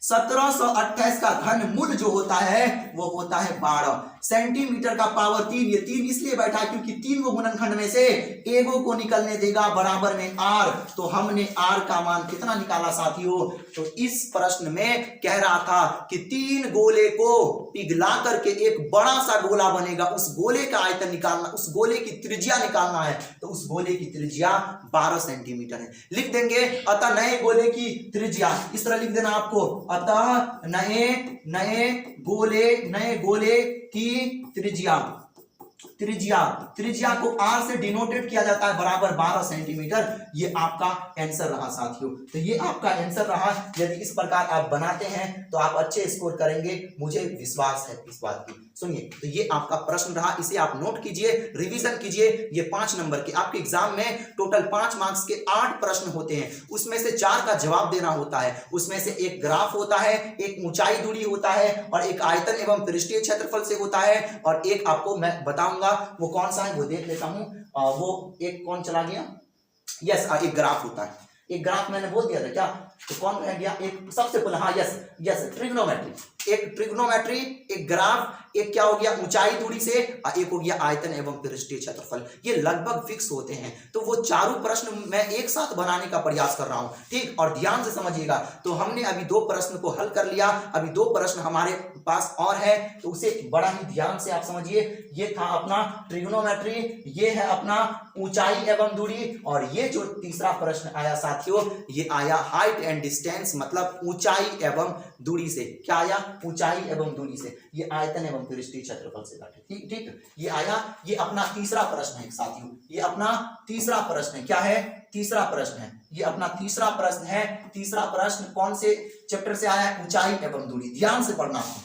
1728 का घन मूल जो होता है वो होता है 12 सेंटीमीटर का पावर 3। ये 3 इसलिए बैठा है क्योंकि 3 गो गुणनखंड में से एगो को निकलने देगा बराबर में r। तो हमने r का मान कितना निकाला साथियों, तो इस प्रश्न में कह रहा था कि 3 गोले को पिघला करके एक बड़ा सा गोला बनेगा, उस गोले का आयतन निकालना, उस गोले की त्रिज्या निकालना है। तो उस गोले की त्रिज्या 12 सेंटीमीटर है। लिख देंगे अतः नए गोले की त्रिज्या, इस तरह लिख देना आपको, अतः नए गोले की त्रिज्या को r से डिनोटेड किया जाता है बराबर 12 सेंटीमीटर। ये आपका आंसर रहा साथियों, तो ये आपका आंसर रहा। यदि इस प्रकार आप बनाते हैं तो आप अच्छे स्कोर करेंगे, मुझे विश्वास है इस बात की। सुनिए, तो ये आपका प्रश्न रहा, इसे आप नोट कीजिए, रिवीजन कीजिए। ये 5 नंबर के आपके एग्जाम में टोटल 5 मार्क्स के 8 प्रश्न होते हैं, उसमें से 4 का जवाब देना होता है। उसमें से एक ग्राफ होता है, एक ऊंचाई दूरी होता है, और एक आयतन एवं पृष्ठीय क्षेत्रफल से होता है, और एक आपको मैं बताऊंगा वो कौन सा है, वो देख लेता हूं। वो एक कौन चला गया, यस, एक ग्राफ होता है। एक ग्राफ मैंने बोल दिया था क्या, तो कौन रह गया, एक सबसे पहले, हाँ यस ट्रिग्नोमेट्री। एक ट्रिग्नोमेट्री, एक ग्राफ, एक क्या हो गया ऊंचाई दूरी से, और एक हो गया आयतन एवं पृष्ठीय क्षेत्रफल। ये लगभग फिक्स होते हैं। तो वो चारों प्रश्न मैं एक साथ बनाने का प्रयास कर रहा हूं, ठीक। और ध्यान से समझिएगा, तो हमने अभी 2 प्रश्न को हल कर लिया, अभी 2 प्रश्न हमारे पास और है, तो उसे बड़ा ही ध्यान से आप समझिए। ये था अपना ट्रिग्नोमेट्री, ये है अपना ऊंचाई एवं दूरी, और ये जो तीसरा प्रश्न आया साथियों, ये आया हाइट एंड डिस्टेंस, मतलब ऊंचाई एवं दूरी से। क्या आया, ऊंचाई एवं दूरी से। ये आयतन एवं पृष्ठीय क्षेत्रफल से काटे, ठीक। ये आया, ये अपना तीसरा प्रश्न है साथियों, ये अपना तीसरा प्रश्न है। क्या है, तीसरा प्रश्न है, ये अपना तीसरा प्रश्न है। तीसरा प्रश्न कौन से चैप्टर से आया है, ऊंचाई एवं दूरी। ध्यान से पढ़ना है।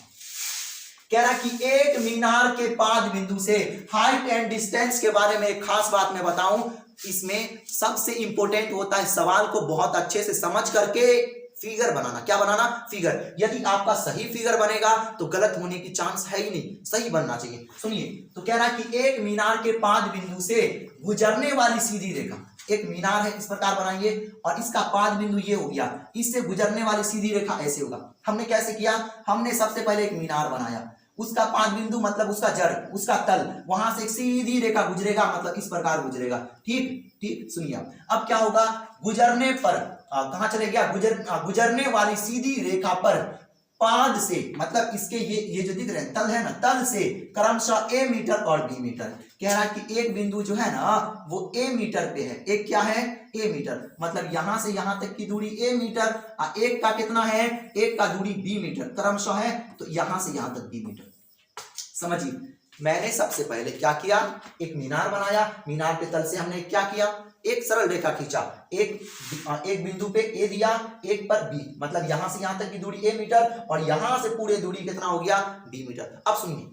कह रहा कि एक मीनार के पाद बिंदु से हाइट एंड डिस्टेंस के बारे में एक खास बात मैं बताऊं, इसमें सबसे इंपॉर्टेंट होता है सवाल को बहुत अच्छे से समझ करके फिगर बनाना। क्या बनाना, फिगर। यदि आपका सही फिगर बनेगा तो गलत होने की चांस है ही नहीं, सही बनना चाहिए। सुनिए, तो कह रहा है कि एक मीनार के पाद बिंदु से गुजरने वाली सीधी रेखा, एक मीनार है, इस प्रकार बनाइए, और इसका पाद बिंदु ये हो गया, इससे गुजरने वाली सीधी रेखा ऐसे होगा। हमने कैसे किया, हमने सबसे पहले एक मीनार बनाया, उसका पाद बिंदु मतलब उसका जड़, उसका तल, वहां से एक सीधी रेखा गुजरेगा, मतलब इस प्रकार गुजरेगा, ठीक। सुनिए, अब क्या होगा, गुजरने पर कहां चले गया, गुजरने वाली सीधी रेखा पर पाद से, मतलब इसके ये जो दिख रहे हैं तल है ना, तल से क्रमशः a मीटर और b मीटर। कह रहा है कि एक बिंदु जो है ना वो a मीटर पे है, एक क्या है, a मीटर, मतलब यहां से यहां तक की दूरी a मीटर, एक का कितना है, एक का दूरी b मीटर क्रमशः है, तो यहां से यहां तक b मीटर। समझिए, मैंने सबसे पहले क्या किया, एक मीनार बनाया, मीनार के तल से हमने क्या किया, एक सरल रेखा खींचा, एक बिंदु पे a दिया, एक पर b, मतलब यहां से यहां तक की दूरी a मीटर, और यहां से पूरे दूरी कितना हो गया, b मीटर। अब सुनिए,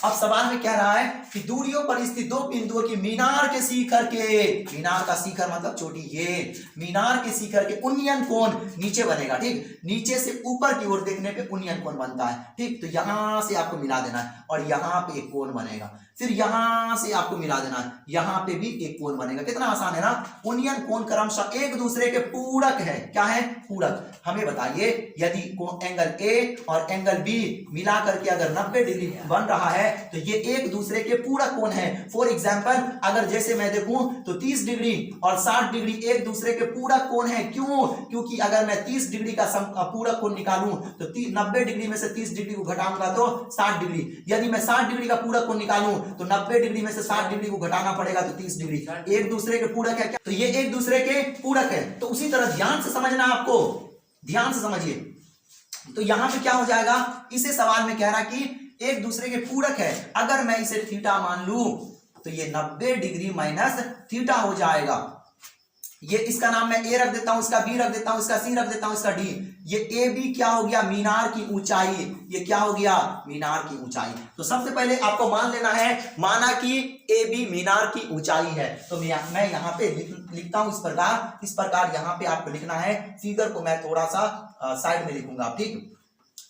अब सवाल में कह रहा है कि दूरियों पर स्थित 2 बिंदुओं की मीनार के शिखर के, मीनार का शिखर मतलब चोटी, ये मीनार के शिखर के उन्नयन कोण नीचे बनेगा, ठीक। नीचे से ऊपर की ओर देखने पे उन्नयन कोण बनता है, ठीक। तो यहां से आपको मिला देना है, और यहां पे एक कोण बनेगा, फिर यहां से आपको मिला देना है, यहां पे भी एक कोण बनेगा। कितना आसान है ना, उन्नयन कोण क्रमशः एक दूसरे के पूरक है। क्या है, पूरक। हमें बताइए, यदि एंगल A और एंगल B मिला करके अगर 90 डिग्री बन रहा है तो ये एक दूसरे के पूरक कोण है। फॉर एग्जांपल, अगर जैसे मैं देखूं तो 30 डिग्री और 60 डिग्री एक दूसरे के पूरक कोण है। क्यों, क्योंकि अगर मैं 30 डिग्री का पूरक कोण निकालूं तो 90 डिग्री में से 30 डिग्री को घटाऊंगा तो 60 डिग्री, यदि मैं 60 डिग्री का पूरक कोण निकालूं तो 90 डिग्री में से 60 डिग्री को घटाना पड़ेगा, तो 30 डिग्री। एक दूसरे के पूरक है क्या, तो ये एक दूसरे के पूरक है। तो उसी तरह ध्यान से समझना, आपको ध्यान से समझिए, तो यहां पे क्या हो जाएगा, इसे सवाल में कह रहा कि एक दूसरे के पूरक है, अगर मैं इसे थीटा मान लूं तो ये 90 डिग्री माइनस थीटा हो जाएगा। ये इसका नाम मैं ए रख देता हूं, इसका बी रख देता हूं, इसका सी रख देता हूं, इसका डी। ये ए बी क्या हो गया, मीनार की ऊंचाई। ये क्या हो गया, मीनार की ऊंचाई। तो सबसे पहले आपको मान लेना है, माना कि ए बी मीनार की ऊंचाई है, तो मैं यहाँ पे लिखता हूं इस प्रकार यहाँ पे आपको लिखना है। फिगर को मैं थोड़ा सा साइड में लिखूंगा, ठीक।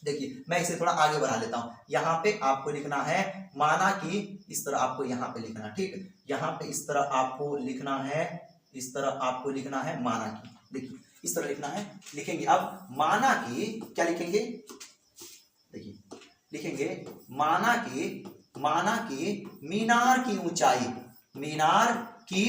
देखिए मैं इसे थोड़ा आगे बढ़ा लेता हूं। यहाँ पे आपको लिखना है, माना कि इस तरह आपको यहाँ पे लिखना, ठीक। यहाँ पे इस तरह आपको लिखना है, इस तरह आपको लिखना है माना कि, देखिए इस तरह लिखना है, लिखेंगे। अब माना कि क्या लिखेंगे, देखिए लिखेंगे माना कि मीनार की ऊंचाई, मीनार की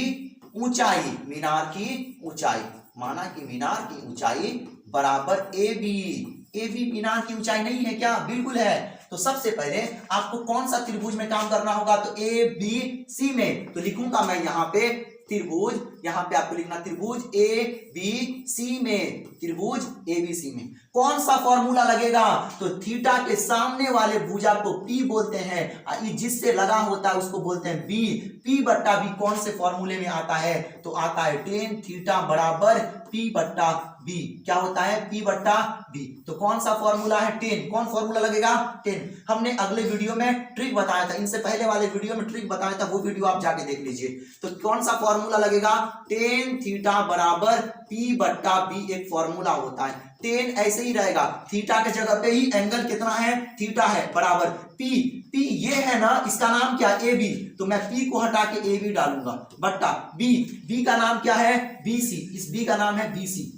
ऊंचाई, मीनार की ऊंचाई, माना कि मीनार की ऊंचाई बराबर ए बी। ए बी मीनार की ऊंचाई नहीं है क्या, बिल्कुल है। तो सबसे पहले आपको कौन सा त्रिभुज में काम करना होगा, तो ए बी सी में। तो लिखूंगा मैं यहाँ पे त्रिभुज, यहाँ पे आपको लिखना त्रिभुज ए बी सी में, त्रिभुज ए बी सी में कौन सा फॉर्मूला लगेगा, तो थीटा के सामने वाले भुजा को पी बोलते हैं, जिससे लगा होता है उसको बोलते हैं बी। पी बट्टा बी कौन से फॉर्मूले में आता है, तो आता है टेन थीटा बराबर पी बट्टा बी। क्या होता है, पी बट्टा बी। तो कौन सा फॉर्मूला है, टेन। कौन फॉर्मूला लगेगा, टेन। हमने अगले वीडियो में ट्रिक बताया था, इनसे पहले वाले वीडियो में ट्रिक बताया था, वो वीडियो आप जाके देख लीजिए। तो कौन सा फॉर्मूला लगेगा, टेन थीटा बराबर पी बट्टा बी एक फॉर्मूला होता है। टेन ऐसे ही रहेगा, थीटा के जगह पे ही एंगल कितना है, थीटा है, बराबर पी। पी ये है ना, इसका नाम क्या, ए बी, तो मैं पी को हटा के ए बी डालूंगा, बट्टा बी। बी का नाम क्या है, बी सी, इस बी का नाम है बी सी।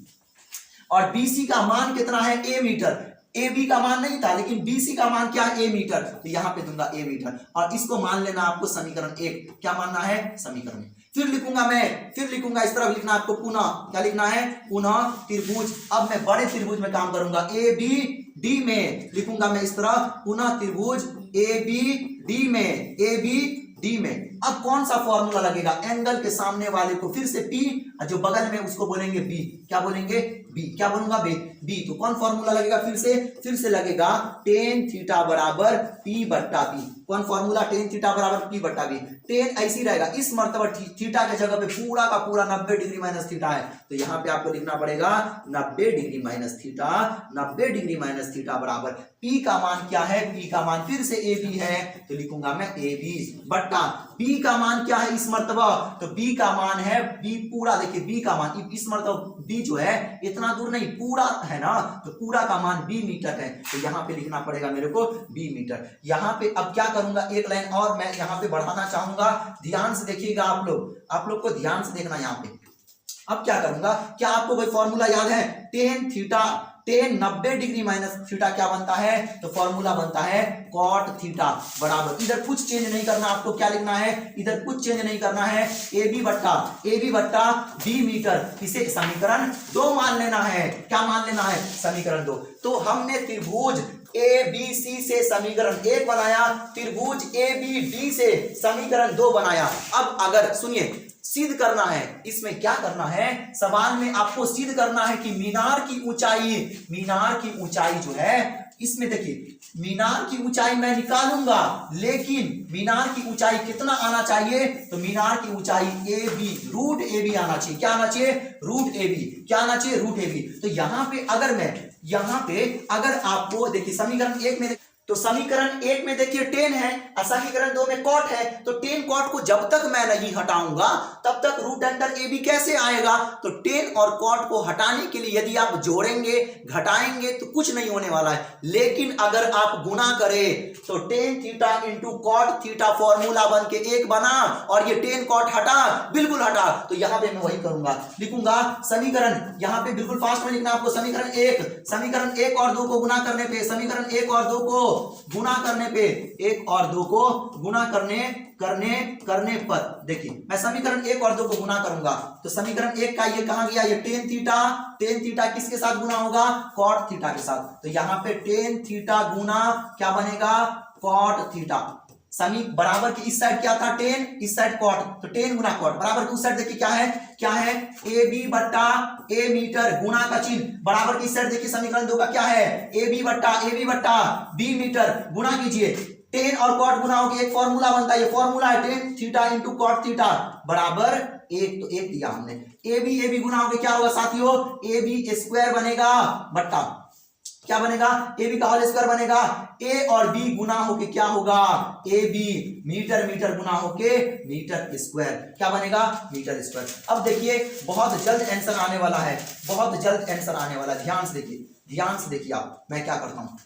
और बीसी का मान कितना है, ए मीटर। ए बी का मान नहीं था, लेकिन बीसी का मान क्या है, ए मीटर, तो यहां पे दूंगा ए मीटर। और इसको मान लेना आपको समीकरण 1, क्या मानना है, समीकरण 1। फिर लिखूंगा मैं, फिर लिखूंगा इस तरह लिखना आपको पुनः, क्या लिखना है, पुनः त्रिभुज। अब मैं बड़े त्रिभुज में काम करूंगा, ए बी डी में लिखूंगा मैं इस तरह, पुनः त्रिभुज ए बी डी में, ए बी डी में। अब कौन सा फॉर्मूला लगेगा, एंगल के सामने वाले को फिर से पी, जो बगल में उसको बोलेंगे बी। क्या बोलेंगे, बी। क्या बोलूंगा, बी। तो कौन फॉर्मूला लगेगा, फिर से लगेगा टेन थीटा बराबर पी बट्टा बी। कौन फॉर्मूला, टेन थीटा बराबर पी बट्टा बी। टेन ऐसी रहेगा, इस मर्तबा थीटा के जगह पे पूरा का पूरा 90 डिग्री माइनस थीटा है, तो यहाँ पे आपको लिखना पड़ेगा 90 degree minus theta, 90 degree minus theta बराबर पी का मान क्या है, पी का मान फिर से ए बी है, तो लिखूंगा मैं ए बी बट्टा बी का मान क्या है इस मर्तबा, तो बी का मान है बी पूरा। देखिए बी का मान इस मर्तबा बी जो है इतना दूर नहीं, पूरा है ना, तो पूरा का मान बी मीटर है, तो यहाँ पे लिखना पड़ेगा मेरे को बी मीटर। यहाँ पे अब क्या करूंगा, एक लाइन और मैं यहाँ पे बढ़ाना चाहूंगा, ध्यान से देखिएगा आप लोग को ध्यान से देखना यहाँ पे। अब क्या करूंगा, क्या आपको कोई फॉर्मूला याद है, tan theta, ten 90 degree minus theta क्या बनता है, तो फॉर्मूला बनता है कॉट थीटा बराबर, इधर कुछ चेंज नहीं करना आपको, क्या लिखना है, इधर कुछ चेंज नहीं करना है, ए बी बट्टा बी मीटर। इसे समीकरण 2 मान लेना है, क्या मान लेना है, समीकरण 2। तो हमने त्रिभुज ए बी सी से समीकरण 1 बनाया, त्रिभुज ए बी डी से समीकरण 2 बनाया। अब अगर सुनिए, सिद्ध करना है, इसमें क्या करना है, सवाल में आपको सिद्ध करना है कि मीनार की ऊंचाई जो है, इसमें देखिए मीनार की ऊंचाई मैं निकालूंगा, लेकिन मीनार की ऊंचाई कितना आना चाहिए, तो मीनार की ऊंचाई A B, root A B आना चाहिए। क्या आना चाहिए, रूट ए बी। क्या आना चाहिए, रूट ए बी। तो यहाँ पे अगर आपको देखिए समीकरण 1 में, तो समीकरण 1 में देखिए 10 है और समीकरण 2 में कॉट है, तो 10 कॉट को जब तक मैं नहीं हटाऊंगा तब तक रूट अंडर ए बी कैसे आएगा, तो 10 और कॉट को हटाने के लिए यदि आप जोड़ेंगे घटाएंगे तो कुछ नहीं होने वाला है, लेकिन अगर आप गुना करें तो 10 theta into cot theta formula बन के 1 बना, और ये 10 कॉट हटा, बिल्कुल हटा, तो यहां पे मैं वही करूंगा, लिखूंगा समीकरण, यहां पे बिल्कुल फास्ट में लिखना आपको, समीकरण 1 और 2 को गुना करने पे, समीकरण 1 और 2 को गुना करने पे, 1 और 2 को गुना करने पर, देखिए मैं समीकरण 1 और 2 को गुना करूंगा, तो समीकरण 1 का ये कहां गया, ये टेन थीटा किसके साथ गुना होगा, कॉट थीटा के साथ, तो यहां पे टेन थीटा गुना क्या बनेगा, कॉट थीटा। समी बराबर के इस साइड क्या था 10, इस साइड कॉट, तो 10 गुना कॉट, बराबर के उस साइड देखिए क्या है ए बी बट्टा ए मीटर गुना का चिन्ह, बराबर की इस साइड देखिए समीकरण 2 का क्या है ए बी बट्टा बी मीटर, गुना कीजिए 10 और कॉट गुना होकर एक फॉर्मूला बनता है, ये फॉर्मूला है tan theta into cot theta बराबर 1, तो 1 दिया हमने, ए बी गुना होकर क्या होगा साथियों ए बी स्क्वायर बनेगा बट्टा क्या बनेगा ए बी का होल स्क्वायर बनेगा, ए और बी गुना होके क्या होगा ए बी मीटर गुना होके मीटर स्क्वायर, क्या बनेगा मीटर स्क्वायर। अब देखिए बहुत जल्द आंसर आने वाला है, बहुत जल्द आंसर आने वाला है, ध्यान से देखिए आप मैं क्या करता हूं,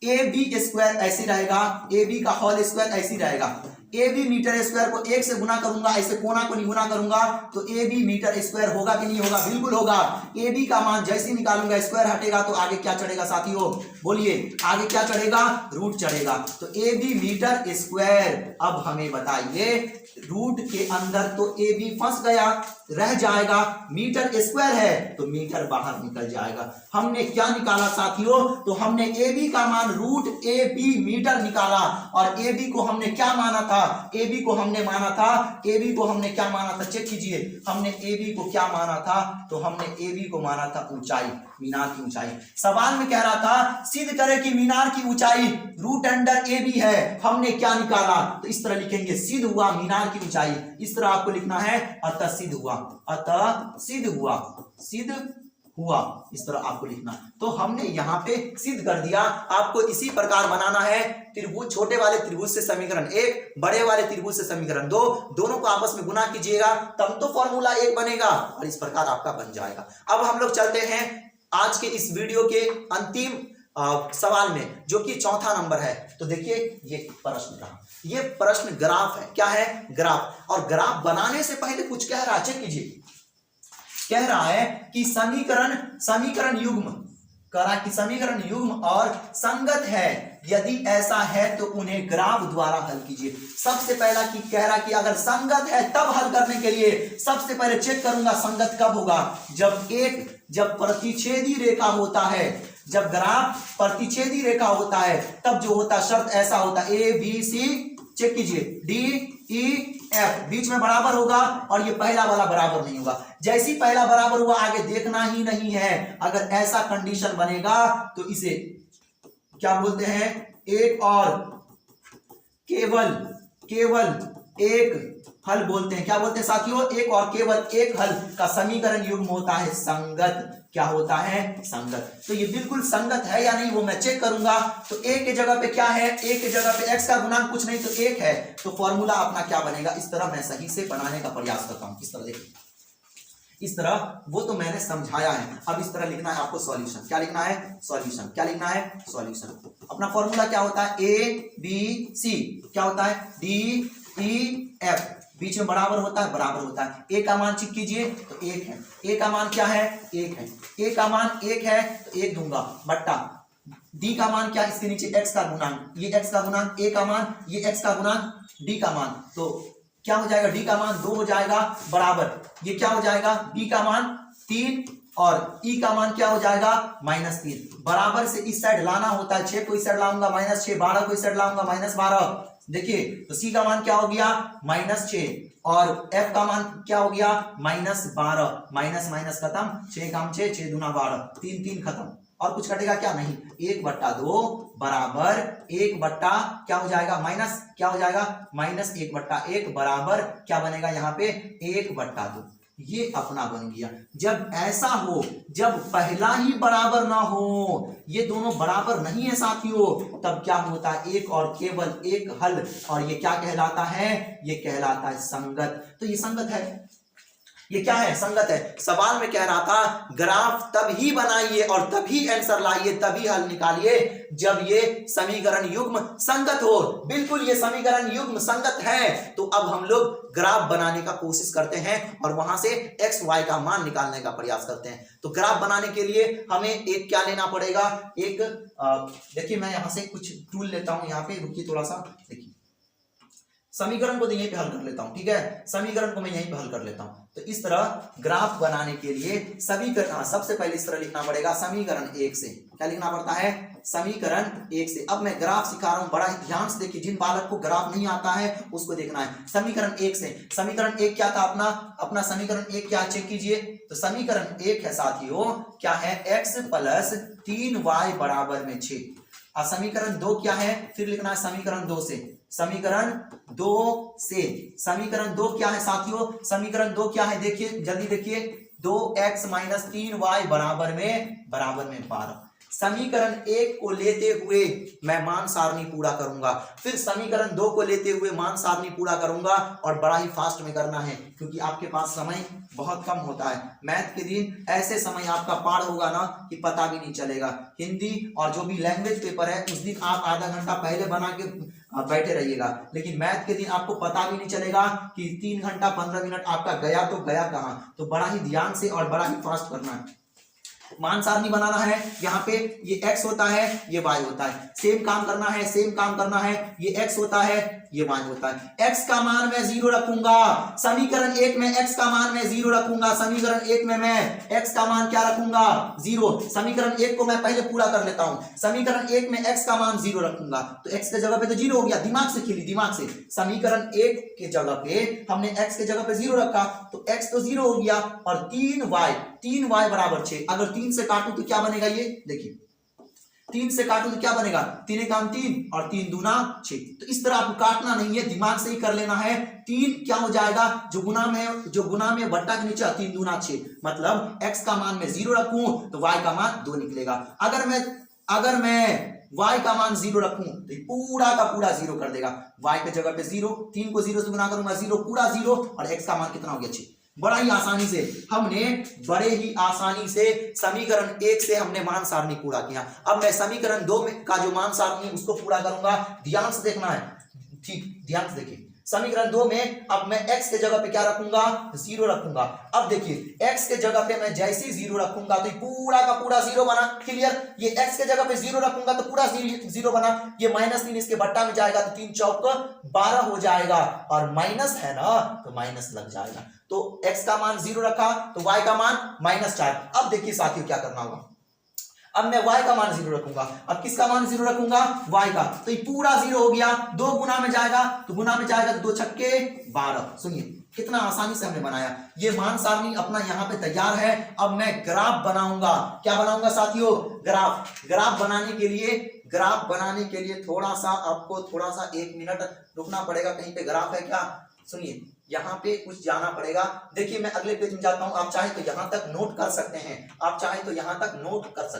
ए बी स्क्वायर ऐसे रहेगा, ए बी का होल स्क्वायर ऐसे रहेगा, ए बी मीटर स्क्वायर को 1 से गुना करूंगा, ऐसे कोना को नहीं गुना करूंगा तो ए बी मीटर स्क्वायर होगा कि नहीं होगा, बिल्कुल होगा। ए बी का मान जैसे निकालूंगा स्क्वायर हटेगा तो आगे क्या चढ़ेगा साथियों, बोलिए आगे क्या चढ़ेगा, रूट चढ़ेगा, तो ए बी मीटर स्क्वायर। अब हमें बताइए रूट के अंदर तो ए बी फंस गया, रह जाएगा, मीटर स्क्वायर है तो मीटर बाहर निकल जाएगा। हमने क्या निकाला साथियों, तो हमने ए बी का मान रूट ए बी मीटर निकाला, और ए बी को हमने क्या माना था, ए बी को हमने माना था, ए बी को हमने क्या माना था, चेक कीजिए, हमने ए बी को क्या माना था, तो हमने ए बी को माना था ऊंचाई, मीनार की ऊंचाई। सवाल में कह रहा था सिद्ध करें कि मीनार की ऊंचाई रूट अंडर ए बी है, हमने क्या निकाला, तो इस तरह लिखेंगे सिद्ध हुआ मीनार की ऊंचाई, इस तरह आपको लिखना है अतः सिद्ध हुआ, अतः सिद्ध हुआ, इस तरह आपको लिखना। तो हमने यहाँ पे सिद्ध कर दिया। आपको इसी प्रकार बनाना है त्रिभुज, छोटे वाले त्रिभुज से समीकरण 1, बड़े वाले त्रिभुज से समीकरण 2, दोनों को आपस में गुना कीजिएगा तब तो फॉर्मूला 1 बनेगा, और इस प्रकार आपका बन जाएगा। अब हम लोग चलते हैं आज के इस वीडियो के अंतिम सवाल में, जो कि चौथा नंबर है। तो देखिए ये प्रश्न रहा, ये प्रश्न ग्राफ है, क्या है ग्राफ, और ग्राफ बनाने से पहले कुछ कह रहा है, चेक कीजिए, कह रहा है कि समीकरण युग्म, करा कि समीकरण युग्म और संगत है, यदि ऐसा है तो उन्हें ग्राफ द्वारा हल कीजिए। सबसे पहला कि कह रहा कि अगर संगत है तब हल करने के लिए सबसे पहले चेक करूंगा संगत कब होगा, जब प्रतिच्छेदी रेखा होता है, जब ग्राफ प्रतिच्छेदी रेखा होता है तब जो होता शर्त ऐसा होता ए बी सी, चेक कीजिए डी ई एफ बीच में बराबर होगा, और ये पहला वाला बराबर नहीं होगा। जैसी पहला बराबर हुआ आगे देखना ही नहीं है, अगर ऐसा कंडीशन बनेगा तो इसे क्या बोलते हैं, एक और केवल एक हल बोलते हैं। क्या बोलते हैं साथियों, एक और केवल एक हल का समीकरण युग्म होता है संगत। क्या होता है, संगत। तो ये बिल्कुल संगत है या नहीं वो मैं चेक करूंगा। तो a के जगह पे क्या है, a के जगह पे x का गुणांक कुछ नहीं तो 1 है, तो फॉर्मूला अपना क्या बनेगा, इस तरह मैं सही से बनाने का प्रयास करता हूं। इस तरह देखिए, इस तरह वो तो मैंने समझाया है, अब इस तरह लिखना है आपको सॉल्यूशन। क्या लिखना है, सॉल्यूशन। क्या लिखना है, सॉल्यूशन। अपना फॉर्मूला क्या होता है, ए बी सी, क्या होता है डी ई एफ, बीच में बराबर होता है, बराबर होता है। ए का मान चेक कीजिए तो 1 है, ए का मान क्या है, 1 है, ए का मान 1 है तो 1 दूंगा बट्टा डी का मान क्या, इसके नीचे x का गुणांक, ये x का गुणांक, ए का मान, ये x का गुणांक, डी का मान, तो क्या हो जाएगा, डी का मान 2 हो जाएगा बराबर, ये क्या हो जाएगा, बी का मान 3 और ई का मान क्या हो जाएगा -3। बराबर से इस साइड लाना होता है, 6 को इस साइड लाऊंगा -6, 12 को इस साइड लाऊंगा -12। देखिए तो सी का मान क्या हो गया -6 और एफ का मान क्या हो गया -12, माइनस खत्म, 6 काम 6, 6 दूना 12, 3 3 खत्म, और कुछ कटेगा क्या, नहीं। 1/2 बराबर 1 क्या हो जाएगा माइनस, क्या हो जाएगा -1/1 बराबर क्या बनेगा यहाँ पे 1/2। ये अपना बन गया। जब ऐसा हो, जब पहला ही बराबर ना हो, ये दोनों बराबर नहीं है साथियों, तब क्या होता है, एक और केवल एक हल, और ये क्या कहलाता है, ये कहलाता है संगत। तो ये संगत है, ये क्या है, संगत है। सवाल में कह रहा था ग्राफ तभी बनाइए और तभी आंसर लाइए, तभी हल निकालिए जब ये समीकरण युग्म संगत हो। बिल्कुल ये समीकरण युग्म संगत है। तो अब हम लोग ग्राफ बनाने का कोशिश करते हैं और वहां से x y का मान निकालने का प्रयास करते हैं। तो ग्राफ बनाने के लिए हमें एक क्या लेना पड़ेगा, एक देखिए मैं यहां से कुछ टूल लेता हूं, यहाँ पे रुकिए थोड़ा सा, देखिए समीकरण को तो यहीं पे हल कर लेता हूं, ठीक है, समीकरण को मैं यहीं पे हल कर लेता हूं। तो इस तरह ग्राफ बनाने के लिए समीकरण, सबसे पहले इस तरह लिखना पड़ेगा समीकरण 1 से। क्या लिखना पड़ता है? समीकरण 1 से। अब मैं ग्राफ सिखा रहा हूं, बड़ा ही ध्यान से देखिए, जिन बालक को ग्राफ नहीं आता है उसको देखना है। समीकरण 1 से, समीकरण 1 क्या था अपना समीकरण 1 क्या, चेक कीजिए। तो समीकरण 1 है साथियों, क्या है? x प्लस 3y बराबर में 6। और समीकरण 2 क्या है? फिर लिखना है समीकरण 2 से। समीकरण 2 से, समीकरण 2 क्या है साथियों? समीकरण 2 क्या है? देखिए जल्दी देखिए, 2x माइनस 3y बराबर में 12। समीकरण 1 को लेते हुए मैं मान सारणी पूरा करूंगा, फिर समीकरण 2 को लेते हुए मान सारणी पूरा करूंगा, और बड़ा ही फास्ट में करना है क्योंकि आपके पास समय बहुत कम होता है। मैथ के दिन ऐसे समय आपका पार होगा ना कि पता भी नहीं चलेगा। हिंदी और जो भी लैंग्वेज पेपर है उस दिन आप आधा घंटा पहले बना के बैठे रहिएगा, लेकिन मैथ के दिन आपको पता भी नहीं चलेगा कि 3 घंटा 15 मिनट आपका गया तो गया कहां। तो बड़ा ही ध्यान से और बड़ा ही फास्ट करना है। मान सारणी बनाना है, यहाँ पे ये x होता है, ये y होता है। सेम काम करना है, ये x होता है, ये y होता है। x का मान मैं 0 रखूंगा, समीकरण 1 में x का मान मैं 0 रखूंगा। समीकरण 1 में मैं x का मान क्या रखूंगा? 0। समीकरण 1 को मैं पहले पूरा कर लेता हूं। समीकरण 1 में x का मान 0 रखूंगा, तो x के जगह पे तो 0 हो गया। दिमाग से खेली, दिमाग से। समीकरण 1 के जगह पे हमने x के जगह पे 0 रखा, तो x तो 0 हो गया, और 3y बराबर 6। अगर 3 से काटूं तो क्या बनेगा? ये देखिए, 3 से काटूं तो क्या बनेगा? 3 काम 3 और 3 दूना 6। तो इस तरह आपको काटना नहीं है, दिमाग से ही कर लेना है। 3 क्या हो जाएगा? जो गुना में बट्टा के नीचे 3 दूना 6, मतलब x का मान मैं 0 रखूं तो y का मान 2 निकलेगा। अगर मैं y का मान 0 रखूं तो पूरा का पूरा 0 कर देगा। y के जगह पे 0, 3 को 0 से गुना करूंगा, 0 पूरा 0, और x का मान कितना हो गया? 6। बड़ा ही आसानी से समीकरण 1 से हमने मान सारणी पूरा किया। अब मैं समीकरण 2 में का जो मान सारणी उसको पूरा करूंगा। ध्यान से देखना है, ठीक, ध्यान से देखिए। समीकरण 2 में अब मैं x के जगह पे क्या रखूंगा? 0 रखूंगा। अब देखिए, x के जगह पे मैं जैसे ही 0 रखूंगा तो पूरा का पूरा 0 बना। क्लियर? ये x के जगह पे 0 रखूंगा तो पूरा 0 बना। ये -3 इसके बट्टा में जाएगा तो 3 चौक 12 हो जाएगा, और माइनस है ना तो माइनस लग जाएगा। तो x का मान 0 रखा तो y का मान -4। अब देखिए साथियों क्या करना होगा। अब मैं y का मान 0 रखूंगा। अब किसका मान 0 रखूंगा? y का। तो ये पूरा 0 हो गया। 2 गुना में जाएगा तो 2 छक्के 12। सुनिए कितना आसानी से हमने बनाया। ये मान सारणी अपना यहाँ पे तैयार है। अब मैं ग्राफ बनाऊंगा। क्या बनाऊंगा साथियों? ग्राफ बनाने के लिए थोड़ा सा 1 मिनट रुकना पड़ेगा। कहीं पे ग्राफ है क्या? सुनिए, यहाँ पे कुछ जाना पड़ेगा। देखिए मैं अगले पेज में जाता हूँ, आप चाहे तो यहाँ तक नोट कर सकते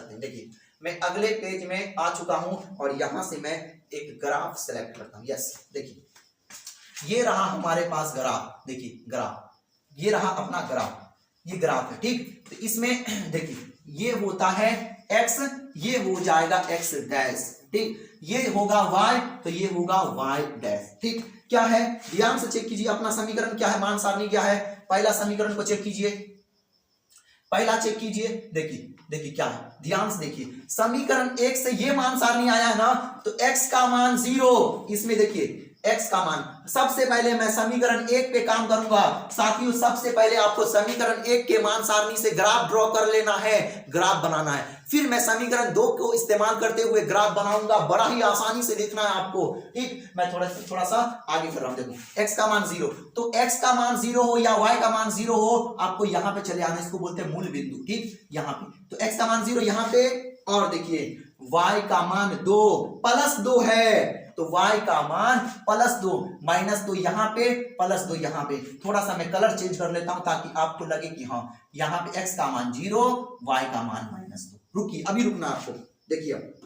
हैं। देखिए मैं अगले पेज में आ चुका हूँ और यहाँ से मैं एक ग्राफ सेलेक्ट करता हूँ। यस, देखिए ये रहा हमारे पास ग्राफ। देखिए ग्राफ, ये रहा अपना ग्राफ, ये ग्राफ है, ठीक। तो इसमें देखिए ये होता है x, ये हो जाएगा x डैश, ठीक। ये होगा y तो ये होगा y डैश, ठीक। क्या है? ध्यान से चेक कीजिए अपना समीकरण क्या है, मान सारणी क्या है। पहला समीकरण को चेक कीजिए, देखिए क्या है, ध्यान से देखिए। समीकरण 1 से ये मान सारणी आया है ना, तो x का मान 0। इसमें देखिए x का मान, सबसे पहले मैं समीकरण 1 पे काम करूंगा साथियों। सबसे पहले आपको समीकरण 1 के मान सारणी से ग्राफ ड्रॉ कर लेना है, ग्राफ बनाना है। फिर मैं समीकरण 2 को इस्तेमाल करते हुए ग्राफ बनाऊंगा। बड़ा ही आसानी से देखना है आपको, ठीक। मैं थोड़ा सा आगे कर रहा हूं। देखो x का मान 0, तो x का मान 0 हो या y का मान 0 हो, आपको यहां पे चले आना। इसको बोलते हैं मूल बिंदु, ठीक। यहाँ पे तो x का मान 0 यहाँ पे, और देखिए y का मान 2 प्लस 2 है, तो y का मान +2, -2 यहाँ पे, +2 यहाँ पे। थोड़ा सा मैं कलर चेंज कर लेता हूं ताकि आपको लगे कि हाँ यहाँ पे x का मान 0, y का मान -2। रुकिए, अभी रुकना आपको। देखिए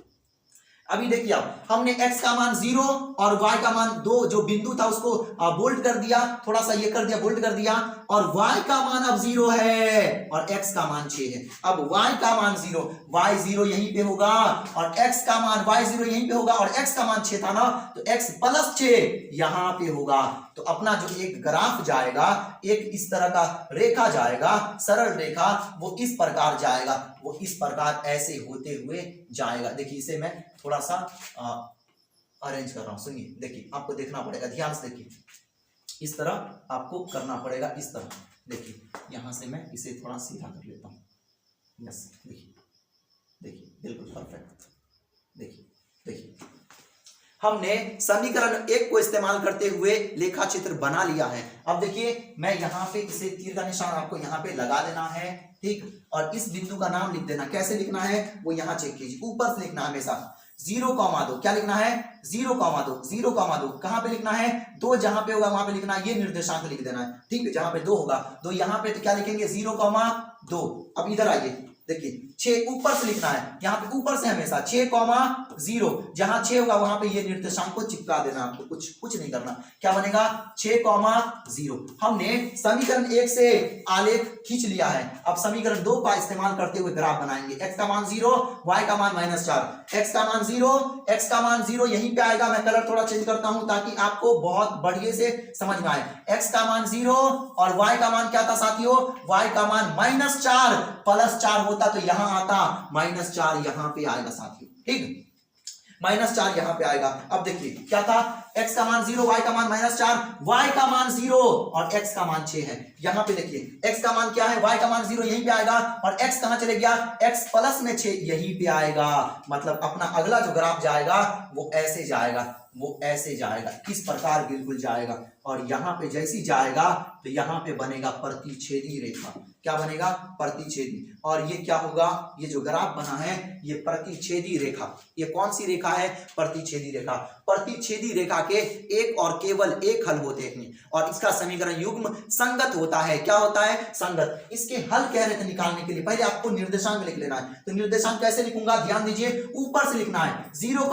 अभी देखिए आप, हमने x का मान 0 और y का मान 2 जो बिंदु था उसको बोल्ड कर दिया, थोड़ा सा ये कर दिया, बोल्ड कर दिया, और y का मान अब 0 है और x का मान 6 है। अब y का मान 0, y 0 यहीं पे होगा, और x का मान y 0 यहीं पे होगा, और x का मान 6 था ना, तो x +6 यहाँ पे होगा। तो अपना जो एक ग्राफ जाएगा, एक इस तरह का रेखा जाएगा, सरल रेखा, वो इस प्रकार जाएगा, वो इस प्रकार ऐसे होते हुए जाएगा। देखिए इसे मैं थोड़ा सा अरेंज कर रहा हूं, सुनिए, देखिए आपको देखना पड़ेगा, ध्यान से देखिए, इस तरह आपको करना पड़ेगा, इस तरह देखिए, यहां से मैं इसे थोड़ा सीधा कर लेता हूं, यस, देखिए देखिए बिल्कुल परफेक्ट, देखिए देखिए हमने समीकरण 1 को इस्तेमाल करते हुए लेखा चित्र बना लिया है। अब देखिए मैं यहाँ पे इसे तीर का निशान आपको यहाँ पे लगा देना है, ठीक, और इस बिंदु का नाम लिख देना। कैसे लिखना है वो यहाँ चेक कीजिए, ऊपर से लिखना है हमेशा 0,2। क्या लिखना है 0,2, 0,2 कहां पे लिखना है, 2 जहां पे होगा वहां पे लिखना है, ये निर्देशांक लिख देना है, ठीक है, जहां पे 2 होगा, तो यहाँ पे तो क्या लिखेंगे 0,2। अब इधर आइए, देखिए 6 ऊपर से लिखना है, यहाँ पे ऊपर से हमेशा 6,0, जहां 6 होगा वहां पे ये निर्देशांक को चिपका देना, आपको कुछ नहीं करना। क्या बनेगा 6,0। हमने समीकरण 1 से आलेख खींच लिया है। अब समीकरण 2 का इस्तेमाल करते हुए ग्राफ बनाएंगे। x का मान 0, y का मान -4, x का मान 0, x का मान 0 यहीं पे आएगा। मैं कलर थोड़ा चेंज करता हूं ताकि आपको बहुत बढ़िया से समझ में आए। x का मान 0 और y का मान क्या था साथियों, y का मान -4, +4 होता तो यहां आता, -4 यहां पे आएगा साथियों, ठीक, -4 यहां पे आएगा। अब देखिए क्या था, x का मान 0, y का मान -4, y का मान 0 और x का मान 6 है। यहां पे देखिए x का मान क्या है, y का मान 0 यहीं पे आएगा, और x कहां चले गया, x प्लस में 6 यहीं पे आएगा। मतलब अपना अगला जो ग्राफ जाएगा वो ऐसे जाएगा, वो ऐसे जाएगा, इस प्रकार बिल्कुल जाएगा, और यहां पे जैसी जाएगा तो यहां पे बनेगा प्रतिच्छेदी रेखा। क्या बनेगा, प्रतिच्छेदी। और ये क्या होगा, ये जो ग्राफ बना है ये प्रतिच्छेदी रेखा। ये कौन सी रेखा है, प्रतिच्छेदी रेखा। प्रतिच्छेदी रेखा के एक और केवल एक हल होते हैं, और इसका समीकरण युग्म संगत होता है। क्या होता है, संगत। इसके हल कह रहे थे निकालने के लिए, पहले आपको निर्देशांक लिख लेना है। तो निर्देशांक कैसे लिखूंगा, ध्यान दीजिए, ऊपर से लिखना है 0,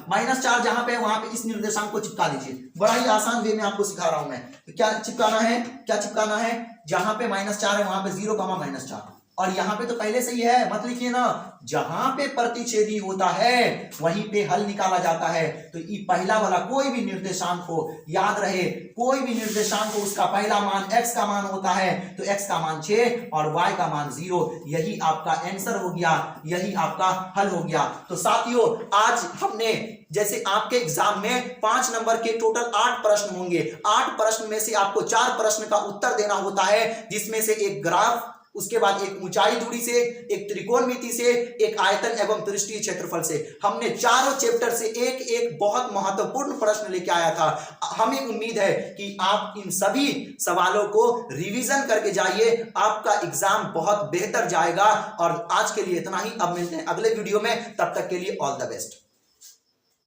-4 जहां पे वहां पे इस निर्देशांक को चिपका दीजिए। बड़ा ही आसान वे में आपको सिखा रहा हूं मैं। तो क्या चिपकाना है, क्या चिपकाना है, जहां पे -4 है वहां पे 0, -4, और यहां पे तो पहले से ही है, मत लिखिए ना। जहां पे प्रतिच्छेदी होता है वहीं पे हल निकाला जाता है। तो ये पहला वाला कोई भी निर्देशांक हो, याद रहे कोई भी निर्देशांक हो, उसका पहला मान x का मान होता है, तो x का मान 6 और y का मान 0। यही आपका आंसर हो गया, यही आपका हल हो गया। तो साथियों आज हमने, जैसे आपके एग्जाम में 5 नंबर के टोटल 8 प्रश्न होंगे, 8 प्रश्न में से आपको 4 प्रश्न का उत्तर देना होता है, जिसमें से एक ग्राफ, उसके बाद एक ऊंचाई दूरी से, एक त्रिकोणमिति से, एक आयतन एवं पृष्ठीय क्षेत्रफल से। हमने चारों चैप्टर से एक एक बहुत महत्वपूर्ण प्रश्न लेके आया था। हमें उम्मीद है कि आप इन सभी सवालों को रिवीजन करके जाइए, आपका एग्जाम बहुत बेहतर जाएगा। और आज के लिए इतना ही, अब मिलते हैं अगले वीडियो में, तब तक के लिए ऑल द बेस्ट।